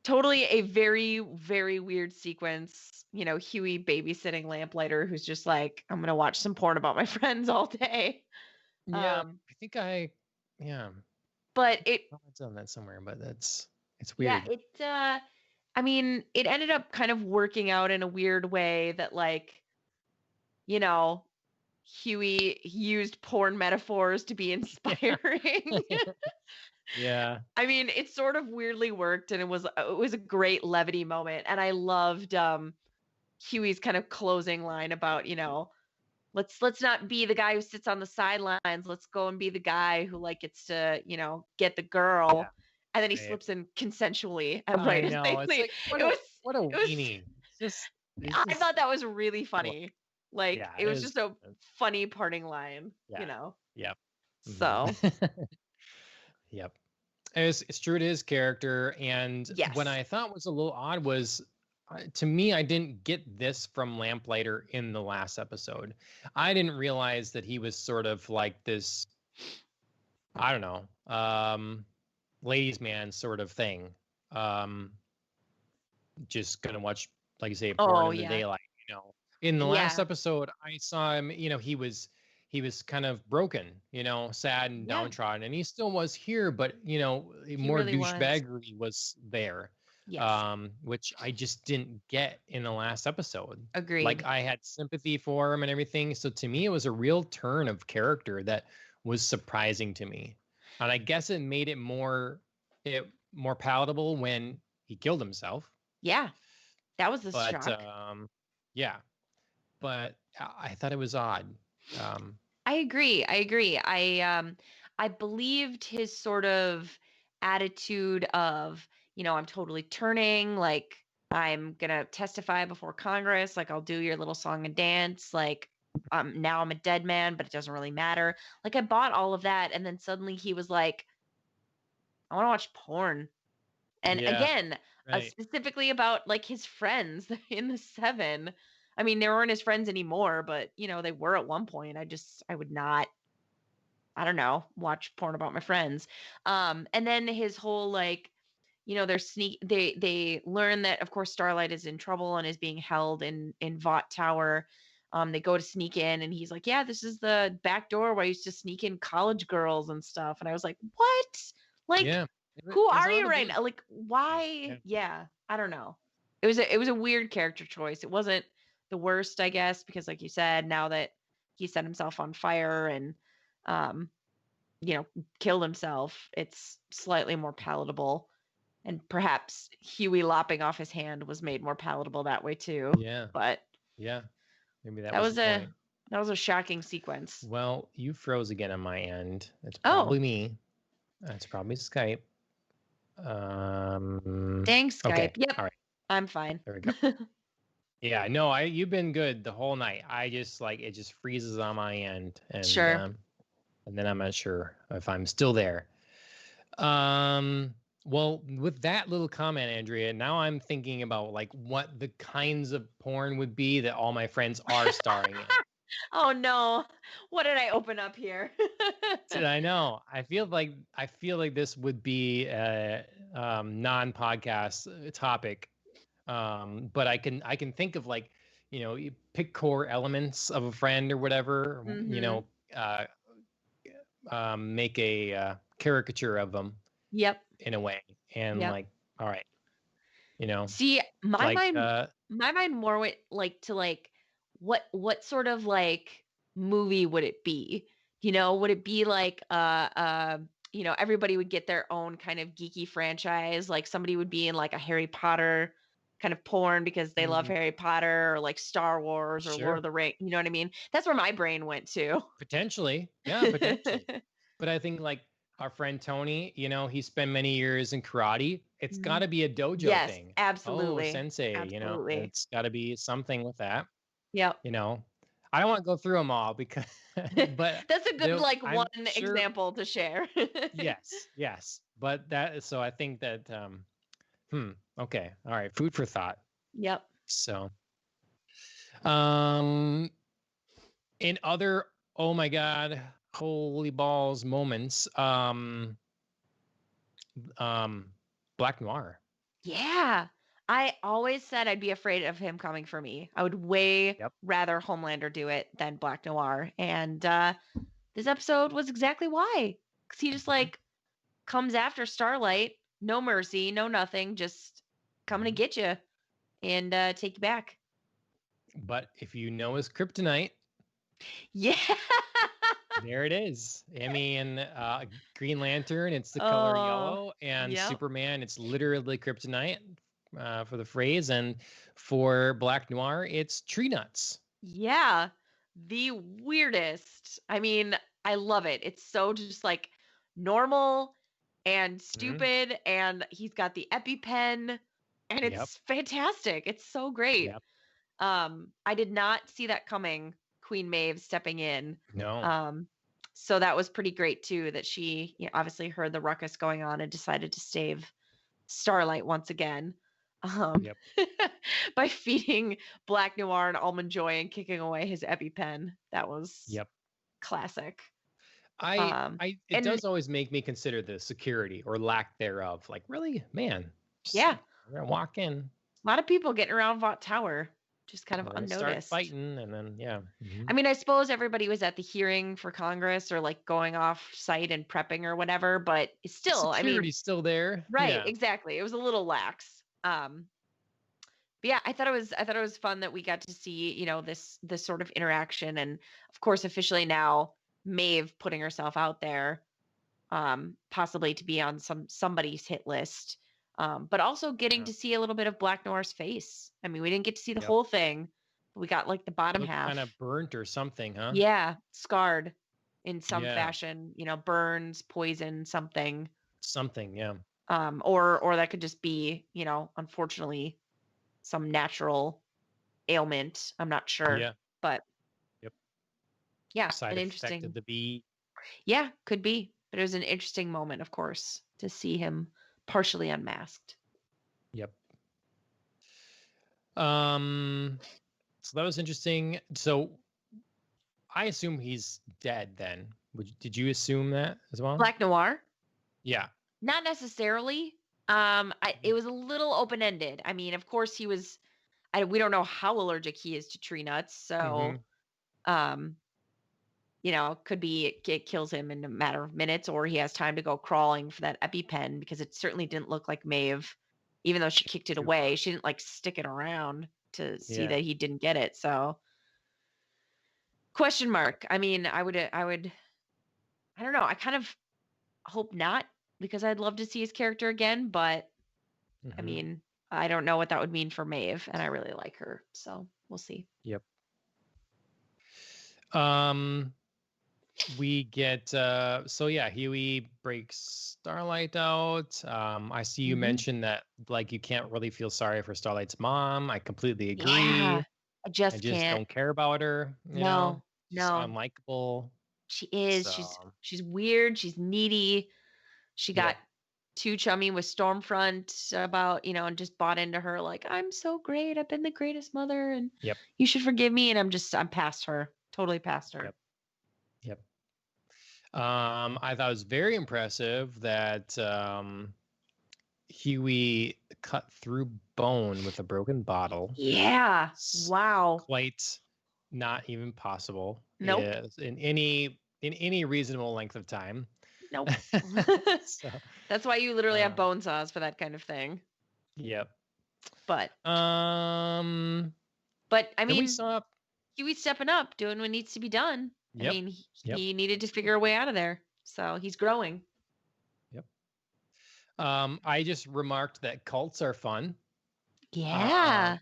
Totally a very, very weird sequence. Huey babysitting Lamplighter, who's just like, I'm gonna watch some porn about my friends all day. Yeah, Um, I think yeah, but it, I've done that somewhere, but it's yeah, weird. I mean, it ended up kind of working out in a weird way that like, you know, Huey used porn metaphors to be inspiring. Yeah. I mean, it sort of weirdly worked, and it was a great levity moment, and I loved Huey's kind of closing line about let's not be the guy who sits on the sidelines. Let's go and be the guy who like gets to get the Yeah. girl, and then he Right. slips in consensually and I right as they know. It's leave. like It was what a it was weenie. It's I just thought that was really what funny. Like yeah, it it was was just a funny parting line. yeah. Yep. So Yep. It's true to his character. And what yes. I thought was a little odd was, to me, I didn't get this from Lamplighter in the last episode. I didn't realize that he was sort of like this, I don't know, ladies' man sort of thing. Um, just gonna watch, like you say, porn Oh in the yeah. daylight. In the last Yeah. episode, I saw him. He was kind of broken, sad and Yeah. downtrodden, and he still was here, but He more really was. douchebaggery was there, Yes. which I just didn't get in the last episode. Like, Agreed. I had sympathy for him and everything, so to me, it was a real turn of character that was surprising to me, and I guess it made it more palatable when he killed himself. Yeah. That was a But shock. yeah, but I thought it was odd. Um, I agree. I agree. I believed his sort of attitude of, I'm totally turning, like I'm gonna testify before Congress, like I'll do your little song and dance, like now I'm a dead man, but it doesn't really matter. Like I bought all of that, and then suddenly he was like, I want to watch porn. And yeah, again, right. specifically about like his friends in the 7. I mean, they weren't his friends anymore, but they were at one point. I would not, I don't know, watch porn about my friends. And then his whole like, they learn that of course Starlight is in trouble and is being held in Vought Tower. They go to sneak in and he's like, yeah, this is the back door where I used to sneak in college girls and stuff. And I was like, what? Like, Yeah. who It was are on you the right base. now? Like, why? Yeah, I don't know. It was a weird character choice. It wasn't the worst, I guess, because like you said, now that he set himself on fire and um, killed himself, it's slightly more palatable. And perhaps Huey lopping off his hand was made more palatable that way too. Yeah. But Yeah. Maybe that that was was the point. a shocking sequence. Well, you froze again on my end. It's Oh, probably me. It's probably Skype. dang Skype. Okay. Yep. All right. I'm fine. There we go. Yeah, no, you've been good the whole night. I just like it just freezes on my end, and Sure. and then I'm not sure if I'm still there. Well, with that little comment, Andrea, now I'm thinking about like what the kinds of porn would be that all my friends are starring in. Oh no. What did I open up here? Did I know? I feel like this would be a non-podcast topic. But I can think of like, you pick core elements of a friend or whatever, Mhm. make a caricature of them Yep. in a way, and Yep. like, all right, See, my like mind more went like to like what sort of like movie would it be? Would it be like everybody would get their own kind of geeky franchise, like somebody would be in like a Harry Potter kind of porn because they love Harry Potter, or like Star Wars or Lord sure, of the Rings, you know what I mean? That's where my brain went to. potentially, yeah, potentially. But I think like our friend Tony, he spent many years in karate. It's got Mhm. to be a dojo Yes, thing. Oh, absolutely. sensei, Absolutely. it's got to be something with that. Yep. I don't want to go through them all because, but That's a good like one I'm sure. example to share. Yes, but so I think that, okay, all right, food for thought. Yep. So, in other, oh my God, holy balls moments, Black Noir. Yeah. I always said I'd be afraid of him coming for me. I would way Yep. rather Homelander do it than Black Noir. And this episode was exactly why. Because he just like comes after Starlight, no mercy, no nothing, just coming to get you and take you back. But if you know his kryptonite, Yeah. there it is. I mean, Green Lantern, it's the color Oh, yellow, and yep. Superman, it's literally kryptonite, for the phrase, and for Black Noir, it's tree nuts. Yeah. The weirdest. I mean, I love it. It's so just like normal and stupid, and he's got the EpiPen, and Yep. it's fantastic. It's so great. Yep. I did not see that coming, Queen Maeve stepping in. No. So that was pretty great too, that she obviously heard the ruckus going on and decided to save Starlight once again. Yep. By feeding Black Noir and Almond Joy and kicking away his EpiPen. That was Yep. classic. It does always make me consider the security or lack thereof. Like, really, man. Yeah. We're gonna walk in. A lot of people getting around Vought Tower, just kind of We're gonna unnoticed. start fighting, and then yeah. I mean, I suppose everybody was at the hearing for Congress or like going off site and prepping or whatever, but it's still, I mean, security's still there. right, Yeah. exactly. It was a little lax. But yeah, I thought it was fun that we got to see, this sort of interaction, and of course, officially now, Maeve putting herself out there, possibly to be on somebody's hit list, but also getting to see a little bit of Black Noir's face. I mean, we didn't get to see the whole thing, but we got like the bottom half. Kind of burnt or something, huh? Yeah, scarred in some fashion. Burns, poison, something. Something, yeah. Or that could just be, unfortunately, some natural ailment. I'm not sure. Yeah. But yep. Yeah, Side an effect interesting of the bee. Yeah, could be. But it was an interesting moment, of course, to see him partially unmasked. Yep. So that was interesting. So I assume he's dead then. Did you assume that as well? Black Noir? Yeah. Not necessarily. It was a little open ended. I mean, of course, he was. We don't know how allergic he is to tree nuts, Mm-hmm. so could be it kills him in a matter of minutes, or he has time to go crawling for that EpiPen, because it certainly didn't look like Maeve, even though she kicked it Too away. far. She didn't like stick it around to see Yeah. that he didn't get it. So question mark. I mean, I don't know. I kind of hope not, because I'd love to see his character again, but I Mm-hmm. mean, I don't know what that would mean for Maeve, and I really like her, so we'll see. Yep. We get Huey breaks Starlight out. I see you mentioned that like you can't really feel sorry for Starlight's mom. I completely agree. Yeah, I I just just can't. don't care about her, No, She's no, unlikable. she is. So She's weird. She's needy. She got yep. too chummy with Stormfront about, and just bought into her like, I'm so great. I've been the greatest mother, and Yep. you should forgive me. And I'm past her. Totally past her. Yep. Yep. I thought it was very impressive that Huey cut through bone with a broken bottle. Yeah. Wow. Quite not even possible. Nope. In any reasonable length of time. Nope. So That's why you literally have bone saws for that kind of thing. Yep. But I mean, Huey's stepping up, doing what needs to be done. Yep. I mean, he needed to figure a way out of there. So he's growing. Yep. I just remarked that cults are fun. Yeah.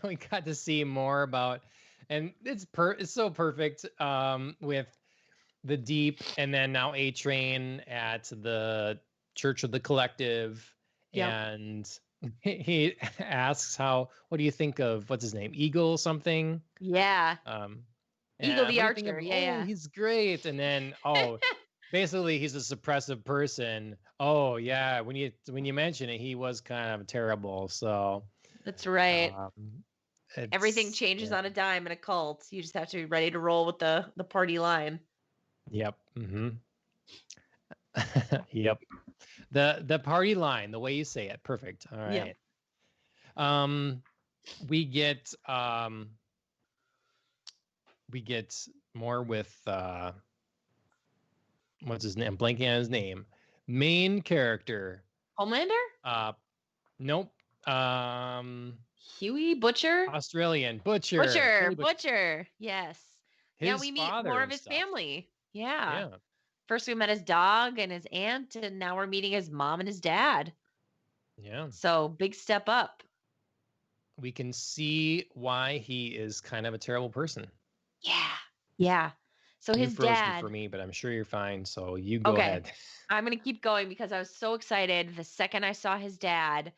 We got to see more about, and it's so perfect with the Deep, and then now A-Train at the Church of the Collective. Yep. And he asks what do you think of, what's his name? Eagle something? Yeah. Eagle the Archer. Yeah. He's great. And then, basically he's a suppressive person. Oh yeah. When you mention it, he was kind of terrible. So that's right. Everything changes on a dime in a cult. You just have to be ready to roll with the party line. Yep. Mm-hmm. Yep. The party line, the way you say it. Perfect. All right. Yep. We get more with what's his name? I'm blanking on his name. Main character. Homelander? Nope. Huey Butcher? Australian Butcher. Butcher. Yes. We meet more of his family. Yeah. First we met his dog and his aunt, and now we're meeting his mom and his dad. Yeah. So big step up. We can see why he is kind of a terrible person. Yeah. Yeah. So his dad. For me, but I'm sure you're fine. So you go ahead. I'm going to keep going because I was so excited. The second I saw his dad,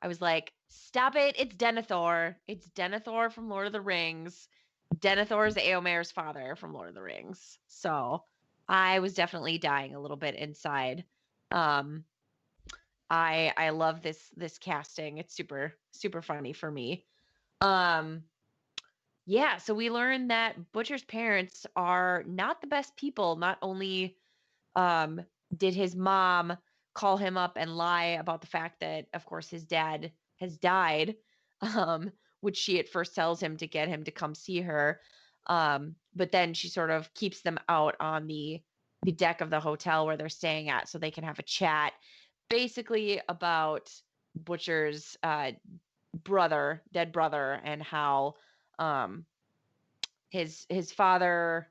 I was like, stop it. It's Denethor. It's Denethor from Lord of the Rings. Denethor is Eomer's father from Lord of the Rings. So I was definitely dying a little bit inside. I love this casting. It's super, super funny for me. Yeah, so we learned that Butcher's parents are not the best people. Not only did his mom call him up and lie about the fact that, of course, his dad has died, which she at first tells him to get him to come see her. But then she sort of keeps them out on the deck of the hotel where they're staying at so they can have a chat, basically about Butcher's dead brother, and how his father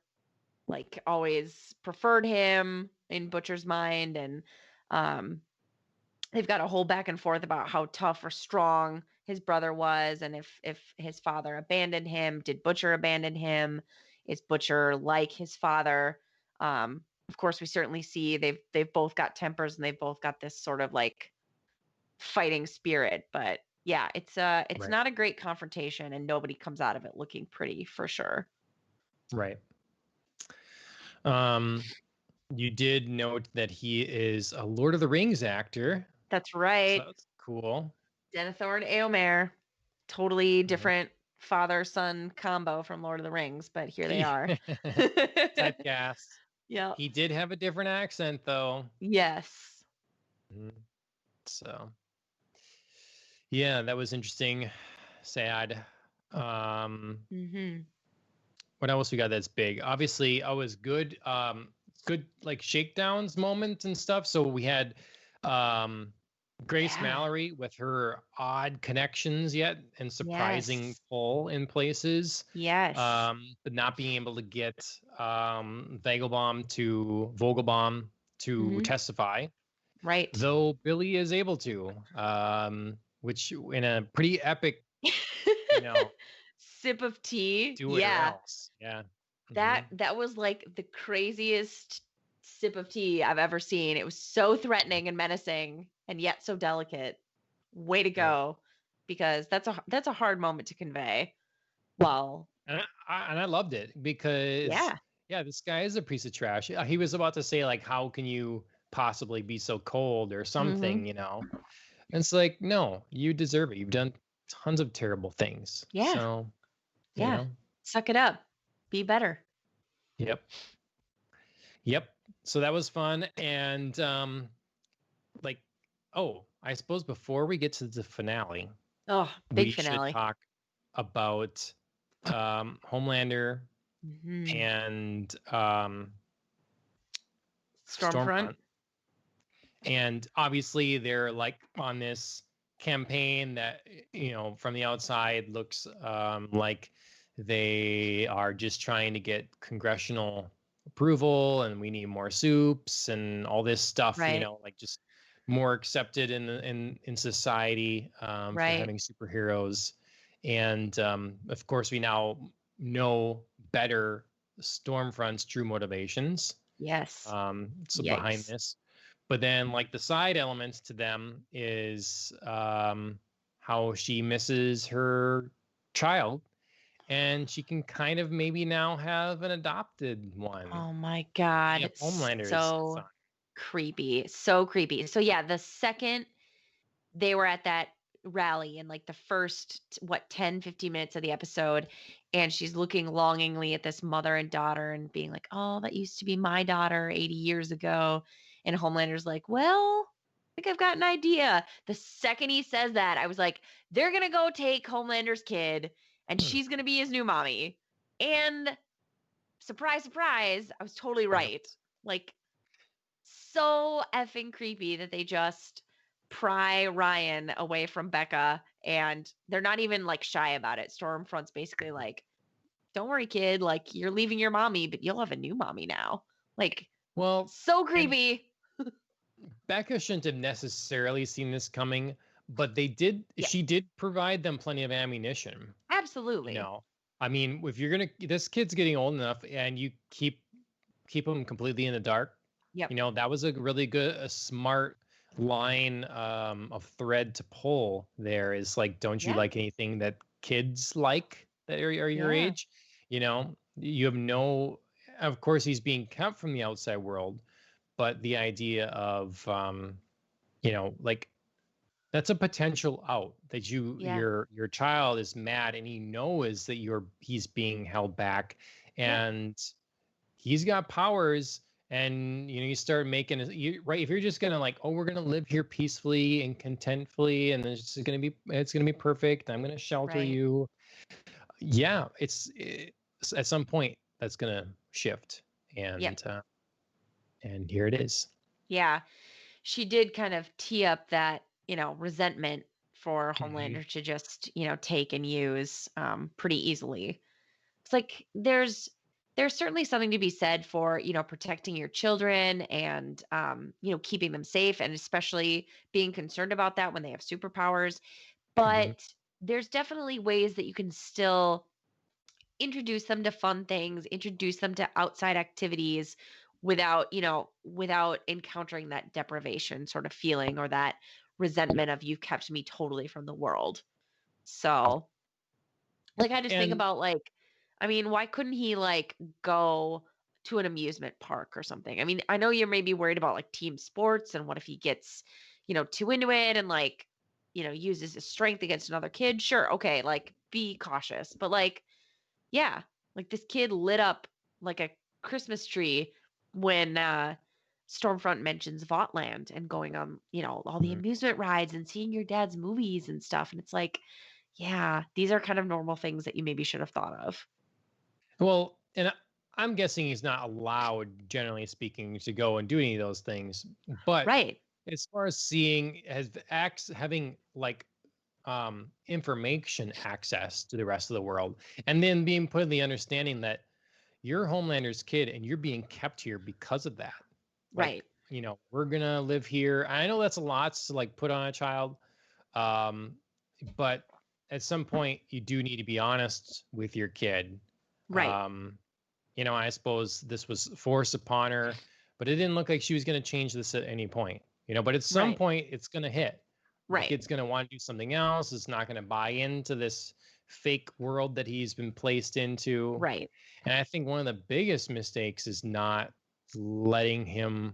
like always preferred him in Butcher's mind, and they've got a whole back and forth about how tough or strong his brother was, and if his father abandoned him, did Butcher abandon him? Is Butcher like his father? Of course, we certainly see they've both got tempers, and they've both got this sort of like fighting spirit, but yeah, it's right. Not a great confrontation, and nobody comes out of it looking pretty, for sure. Right. You did note that he is a Lord of the Rings actor. That's right. So that's cool. Denethor and Eomer, totally different father-son combo from Lord of the Rings, but here they are. Typecast. Yep. He did have a different accent, though. Yes. So, yeah, that was interesting. Sad. Mm-hmm. What else we got that's big? Obviously, I was good. Good like shakedowns moments and stuff. So we had Grace Yeah. Mallory with her odd connections yet and surprising Yes. pull in places. Yes. But not being able to get Vogelbaum to testify. Right. Though Billy is able to, which in a pretty epic, sip of tea. do it or else. Yeah. That was like the craziest sip of tea I've ever seen. It was so threatening and menacing and yet so delicate. Way to go. Because that's a hard moment to convey. Well, and I loved it because this guy is a piece of trash. He was about to say like, how can you possibly be so cold or something, And it's like, no, you deserve it. You've done tons of terrible things. Yeah. So, suck it up. Be better. Yep. So that was fun. And I suppose before we get to the finale, big finale. should talk about Homelander and Stormfront. And obviously they're like on this campaign that, from the outside looks like they are just trying to get congressional approval and we need more soups and all this stuff, like just more accepted in society for having superheroes. And of course, we now know better Stormfront's true motivations. Yes. So behind this. But then like the side elements to them is how she misses her child and she can kind of maybe now have an adopted one. Oh my God. Yeah, Homelander so creepy. So creepy. So yeah, the second they were at that rally in like the first 10 15 minutes of the episode, and she's looking longingly at this mother and daughter and being like, oh, that used to be my daughter 80 years ago. And Homelander's like, well, I think I've got an idea. The second he says that, I was like, they're gonna go take Homelander's kid and she's gonna be his new mommy. And surprise, surprise, I was totally right. Like, so effing creepy that they just pry Ryan away from Becca, and they're not even like shy about it. Stormfront's basically like, don't worry, kid, like you're leaving your mommy, but you'll have a new mommy now. Like, well, so creepy. Becca shouldn't have necessarily seen this coming, but they did. She did provide them plenty of ammunition. Absolutely. I mean, if you're this kid's getting old enough and you keep him completely in the dark, that was a really a smart line of thread to pull there. Is like, don't you like anything that kids like that are your age? You have no, of course he's being kept from the outside world, but the idea of like that's a potential out that your child is mad and he knows that he's being held back and he's got powers. And you start making if you're just gonna like, oh, we're gonna live here peacefully and contentfully, and it's gonna be perfect. I'm gonna shelter you. Yeah, it's at some point that's gonna shift, and here it is. Yeah, she did kind of tee up that resentment for Homelander to just take and use pretty easily. It's like there's certainly something to be said for, protecting your children and, keeping them safe, and especially being concerned about that when they have superpowers. But there's definitely ways that you can still introduce them to fun things, introduce them to outside activities without encountering that deprivation sort of feeling or that resentment of you've kept me totally from the world. So like, I just think about like, I mean, why couldn't he like go to an amusement park or something? I mean, I know you're maybe worried about like team sports and what if he gets, too into it and like, uses his strength against another kid. Sure. Okay. Like be cautious. But like, yeah, like this kid lit up like a Christmas tree when Stormfront mentions Votland and going on, all the amusement rides and seeing your dad's movies and stuff. And it's like, yeah, these are kind of normal things that you maybe should have thought of. Well, and I'm guessing he's not allowed, generally speaking, to go and do any of those things. But Right. as far as seeing, having like information access to the rest of the world, and then being put in the understanding that you're Homelander's kid and you're being kept here because of that. Right. Like, we're gonna live here. I know that's a lot to like put on a child, but at some point you do need to be honest with your kid. Right. I suppose this was forced upon her, but it didn't look like she was going to change this at any point. But at some point it's going to hit. Right. The kid's going to want to do something else. It's not going to buy into this fake world that he's been placed into. Right. And I think one of the biggest mistakes is not letting him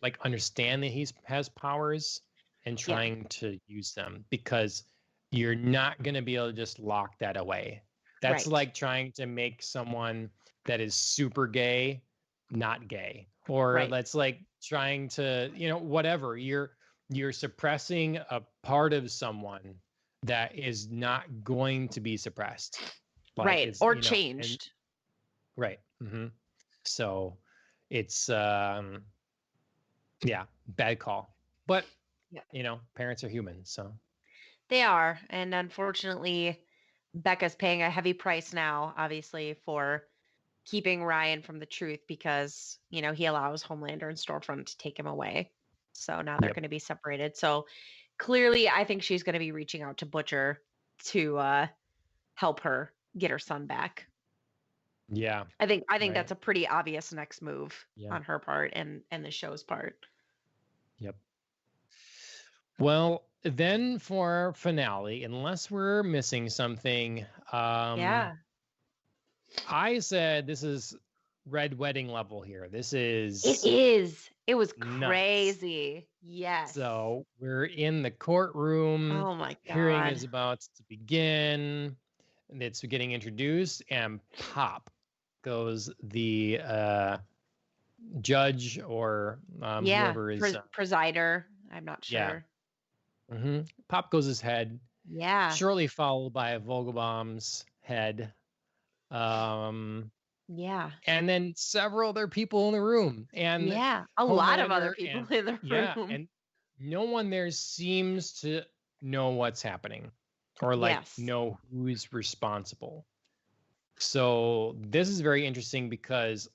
like understand that he has powers and trying to use them, because you're not going to be able to just lock that away. That's like trying to make someone that is super gay not gay, or that's like trying to, whatever. You're suppressing a part of someone that is not going to be suppressed. Like, or changed. Right. Mm-hmm. So it's, bad call. But, parents are human, so. They are. And unfortunately, Becca's paying a heavy price now, obviously, for keeping Ryan from the truth, because, he allows Homelander and Stormfront to take him away. So now they're going to be separated. So clearly, I think she's going to be reaching out to Butcher to help her get her son back. Yeah. I think that's a pretty obvious next move on her part and the show's part. Yep. Well, then for our finale, unless we're missing something, I said this is Red Wedding level here. This is. It is. It was nuts. Crazy. Yes. So we're in the courtroom. Oh my God. Hearing is about to begin. It's getting introduced, and pop goes the judge or whoever is presider. I'm not sure. Yeah. Mm-hmm. Pop goes his head. Yeah. Shortly followed by Vogelbaum's head. Yeah. And then several other people in the room. And a lot of other people in the room. Yeah. And no one there seems to know what's happening or know who's responsible. So this is very interesting, because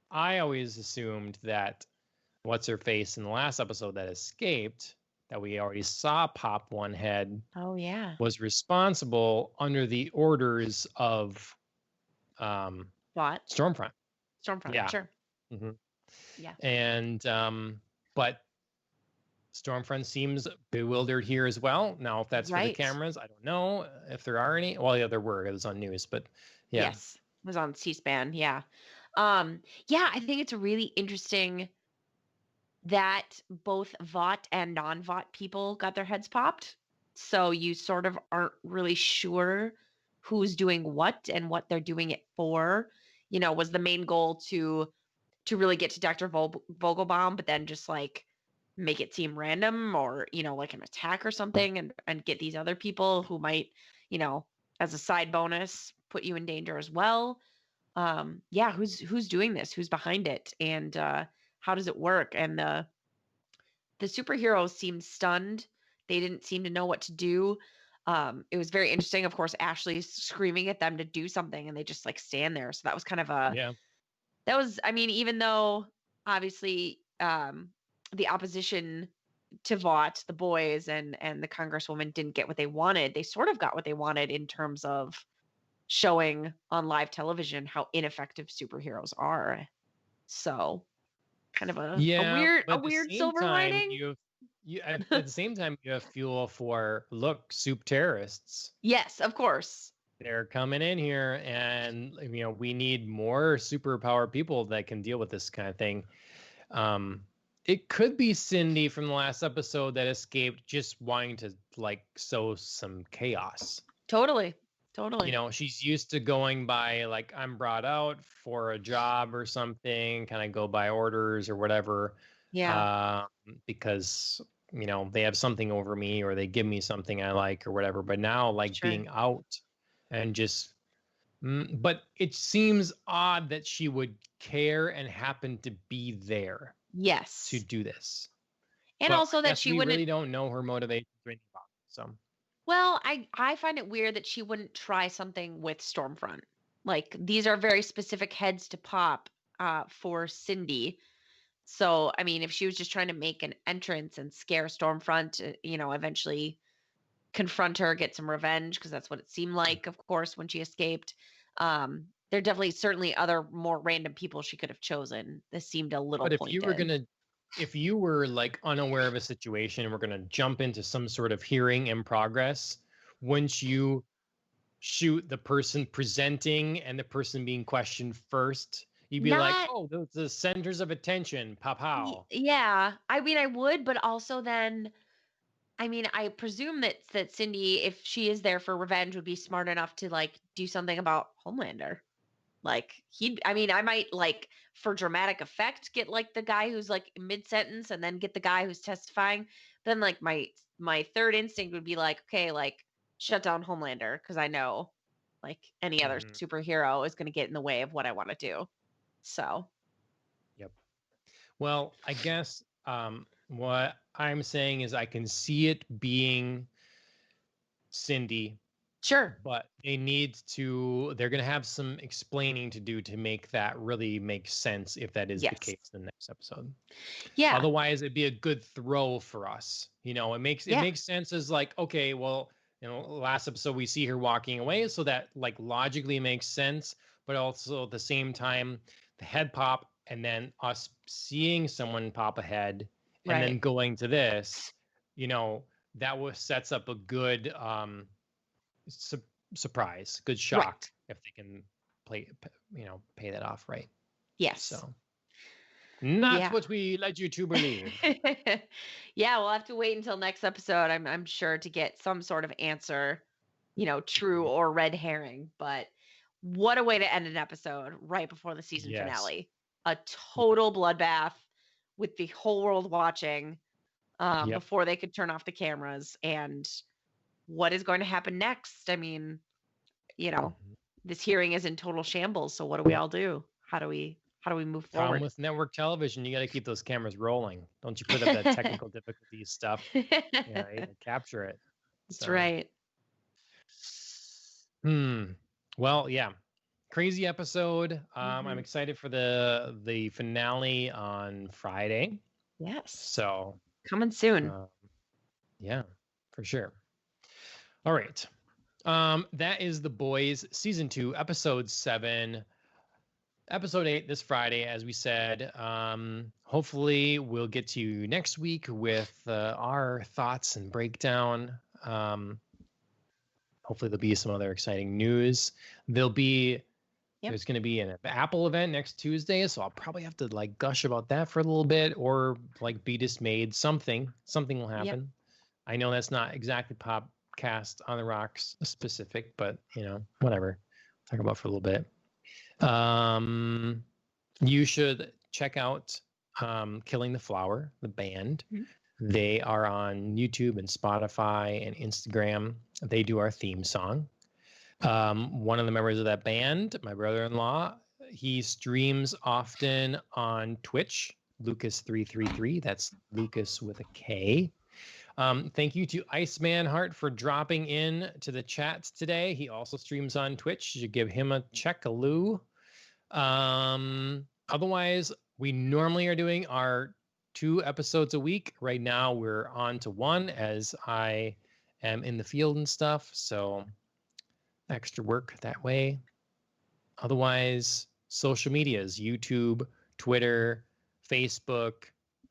I always assumed that what's her face in the last episode that escaped, that we already saw pop one head. Oh yeah. Was responsible under the orders of what? Stormfront. Yeah. Sure. Mm-hmm. Yeah. And but Stormfront seems bewildered here as well. Now, if that's for the cameras, I don't know if there are any. Well, yeah, there were. It was on news, but yeah. Yes, it was on C-SPAN. Yeah. I think it's really interesting that both Vought and non-Vought people got their heads popped. So you sort of aren't really sure who's doing what and what they're doing it for. Was the main goal to really get to Dr. Vogelbaum, but then just like make it seem random, or, like an attack or something, and get these other people who might, as a side bonus, put you in danger as well. Who's doing this? Who's behind it? And how does it work? And the superheroes seemed stunned. They didn't seem to know what to do. It was very interesting. Of course, Ashley's screaming at them to do something, and they just like stand there. So that was kind of that was, even though obviously the opposition to Vought, the boys and the Congresswoman didn't get what they wanted, they sort of got what they wanted in terms of showing on live television how ineffective superheroes are. So kind of a weird silver lining. At the same time, you have fuel for soup terrorists. Yes, of course. They're coming in here, and we need more superpower people that can deal with this kind of thing. It could be Cindy from the last episode that escaped, just wanting to sow some chaos. Totally. You Totally. know, she's used to going by like I'm brought out for a job or something, kind of go by orders or whatever, Yeah. um, because you know they have something over me or they give me something I like or whatever. But now, like Sure. being out and just, but it seems odd that she would care and happen to be there to Yes. do this. And But I also that guess she we wouldn't. really don't know her motivations or anything about it. So Well, I find it weird that she wouldn't try something with Stormfront. Like these are very specific heads to pop for Cindy. So, I mean, if she was just trying to make an entrance and scare Stormfront, eventually confront her, get some revenge, because that's what it seemed like, of course, when she escaped. There definitely, certainly other more random people she could have chosen. This seemed a little but pointed. if you were like unaware of a situation and we're gonna jump into some sort of hearing in progress, wouldn't you shoot the person presenting and the person being questioned first? You'd be like, Not, oh, those are the centers of attention, pow pow. yeah. I mean, I would, but also then, I mean, I presume that Cindy, if she is there for revenge, would be smart enough to like do something about Homelander. Like I mean, I might like for dramatic effect get like the guy who's like mid sentence and then get the guy who's testifying. Then like my third instinct would be like, okay, like shut down Homelander because I know like any other Mhm. superhero is going to get in the way of what I want to do. So, Yep. Well, I guess what I'm saying is I can see it being Cindy, sure. but they're going to have some explaining to do to make that really make sense if that is the Yes. case in the next episode. Yeah. Otherwise, it'd be a good throw for us. You know, it Yeah. makes sense as like, okay, well, you know, last episode we see her walking away, so that like logically makes sense, but also at the same time, the head pop and then us seeing someone pop ahead and Right. then going to this, you know, that was sets up a good su- surprise, good shock Right. if they can pay that off right. Yes. So not Yeah. what we led you to believe. Yeah, we'll have to wait until next episode. I'm sure to get some sort of answer, true Mhm. or red herring. But what a way to end an episode right before the season Yes. finale. A Yep. total bloodbath with the whole world watching Yep. before they could turn off the cameras. And what is going to happen next? I mean, you know, Mhm. this hearing is in total shambles. So what do we all do? How do we move Problem forward? with network television, you got to keep those cameras rolling. Don't you put up that technical difficulties stuff? Yeah, you gotta capture it. That's So, right. hmm. Well, yeah, crazy episode. I'm Mhm. excited for the finale on Friday. Yes. So, Coming soon. um, yeah, for sure. All right. That is The Boys season 2, episode 7. Episode 8 this Friday, as we said. Hopefully, we'll get to you next week with our thoughts and breakdown. Hopefully, there'll be some other exciting news. Yep. There's going to be an Apple event next Tuesday, so I'll probably have to like gush about that for a little bit, or like be dismayed. Something will Yep. happen. I know that's not exactly podcast on the rocks specific, but whatever. Talk about for a little bit. You should check out Killing the Flower, the band. Mhm. They are on YouTube and Spotify and Instagram. They do our theme song. One of the members of that band, my brother-in-law, he streams often on Twitch, Lucas333. That's Lucas with a K. Thank you to Iceman Heart for dropping in to the chat today. He also streams on Twitch. You should give him a check, a loo. Otherwise, we normally are doing our 2 episodes a week. Right now, we're on to 1 as I am in the field and stuff. So extra work that way. Otherwise, social medias, YouTube, Twitter, Facebook.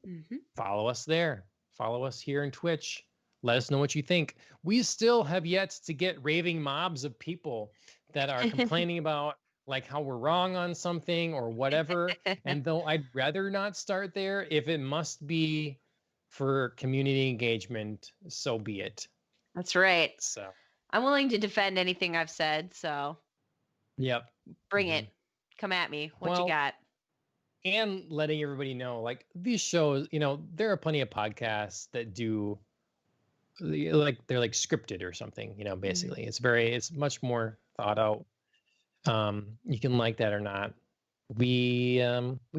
Mhm. Follow us there. Follow us here in Twitch. Let us know what you think. We still have yet to get raving mobs of people that are complaining about like how we're wrong on something or whatever. And though I'd rather not start there, if it must be for community engagement, so be it. That's right. So I'm willing to defend anything I've said, so Yep. bring it. Come at me. What you Well, got? and letting everybody know, like, these shows, there are plenty of podcasts that do they're like scripted or something, basically. It's much more thought out. You can like that or not. We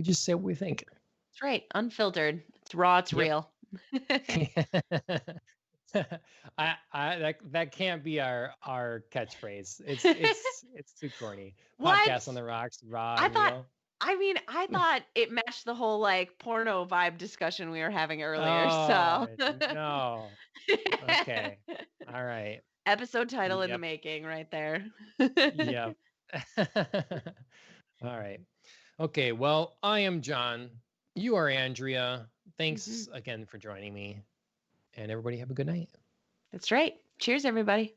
just say what we think. That's right. Unfiltered. It's raw, it's Yep. real. That can't be our catchphrase. It's too corny. What? Podcast on the rocks, raw I and thought real. I thought it matched the whole like porno vibe discussion we were having earlier. Oh So no. Okay. All right. episode title in the Yep. making right there. Yep. All right. Okay. Well, I am John. You are Andrea. Thanks again for joining me. And everybody have a good night. That's right. Cheers, everybody.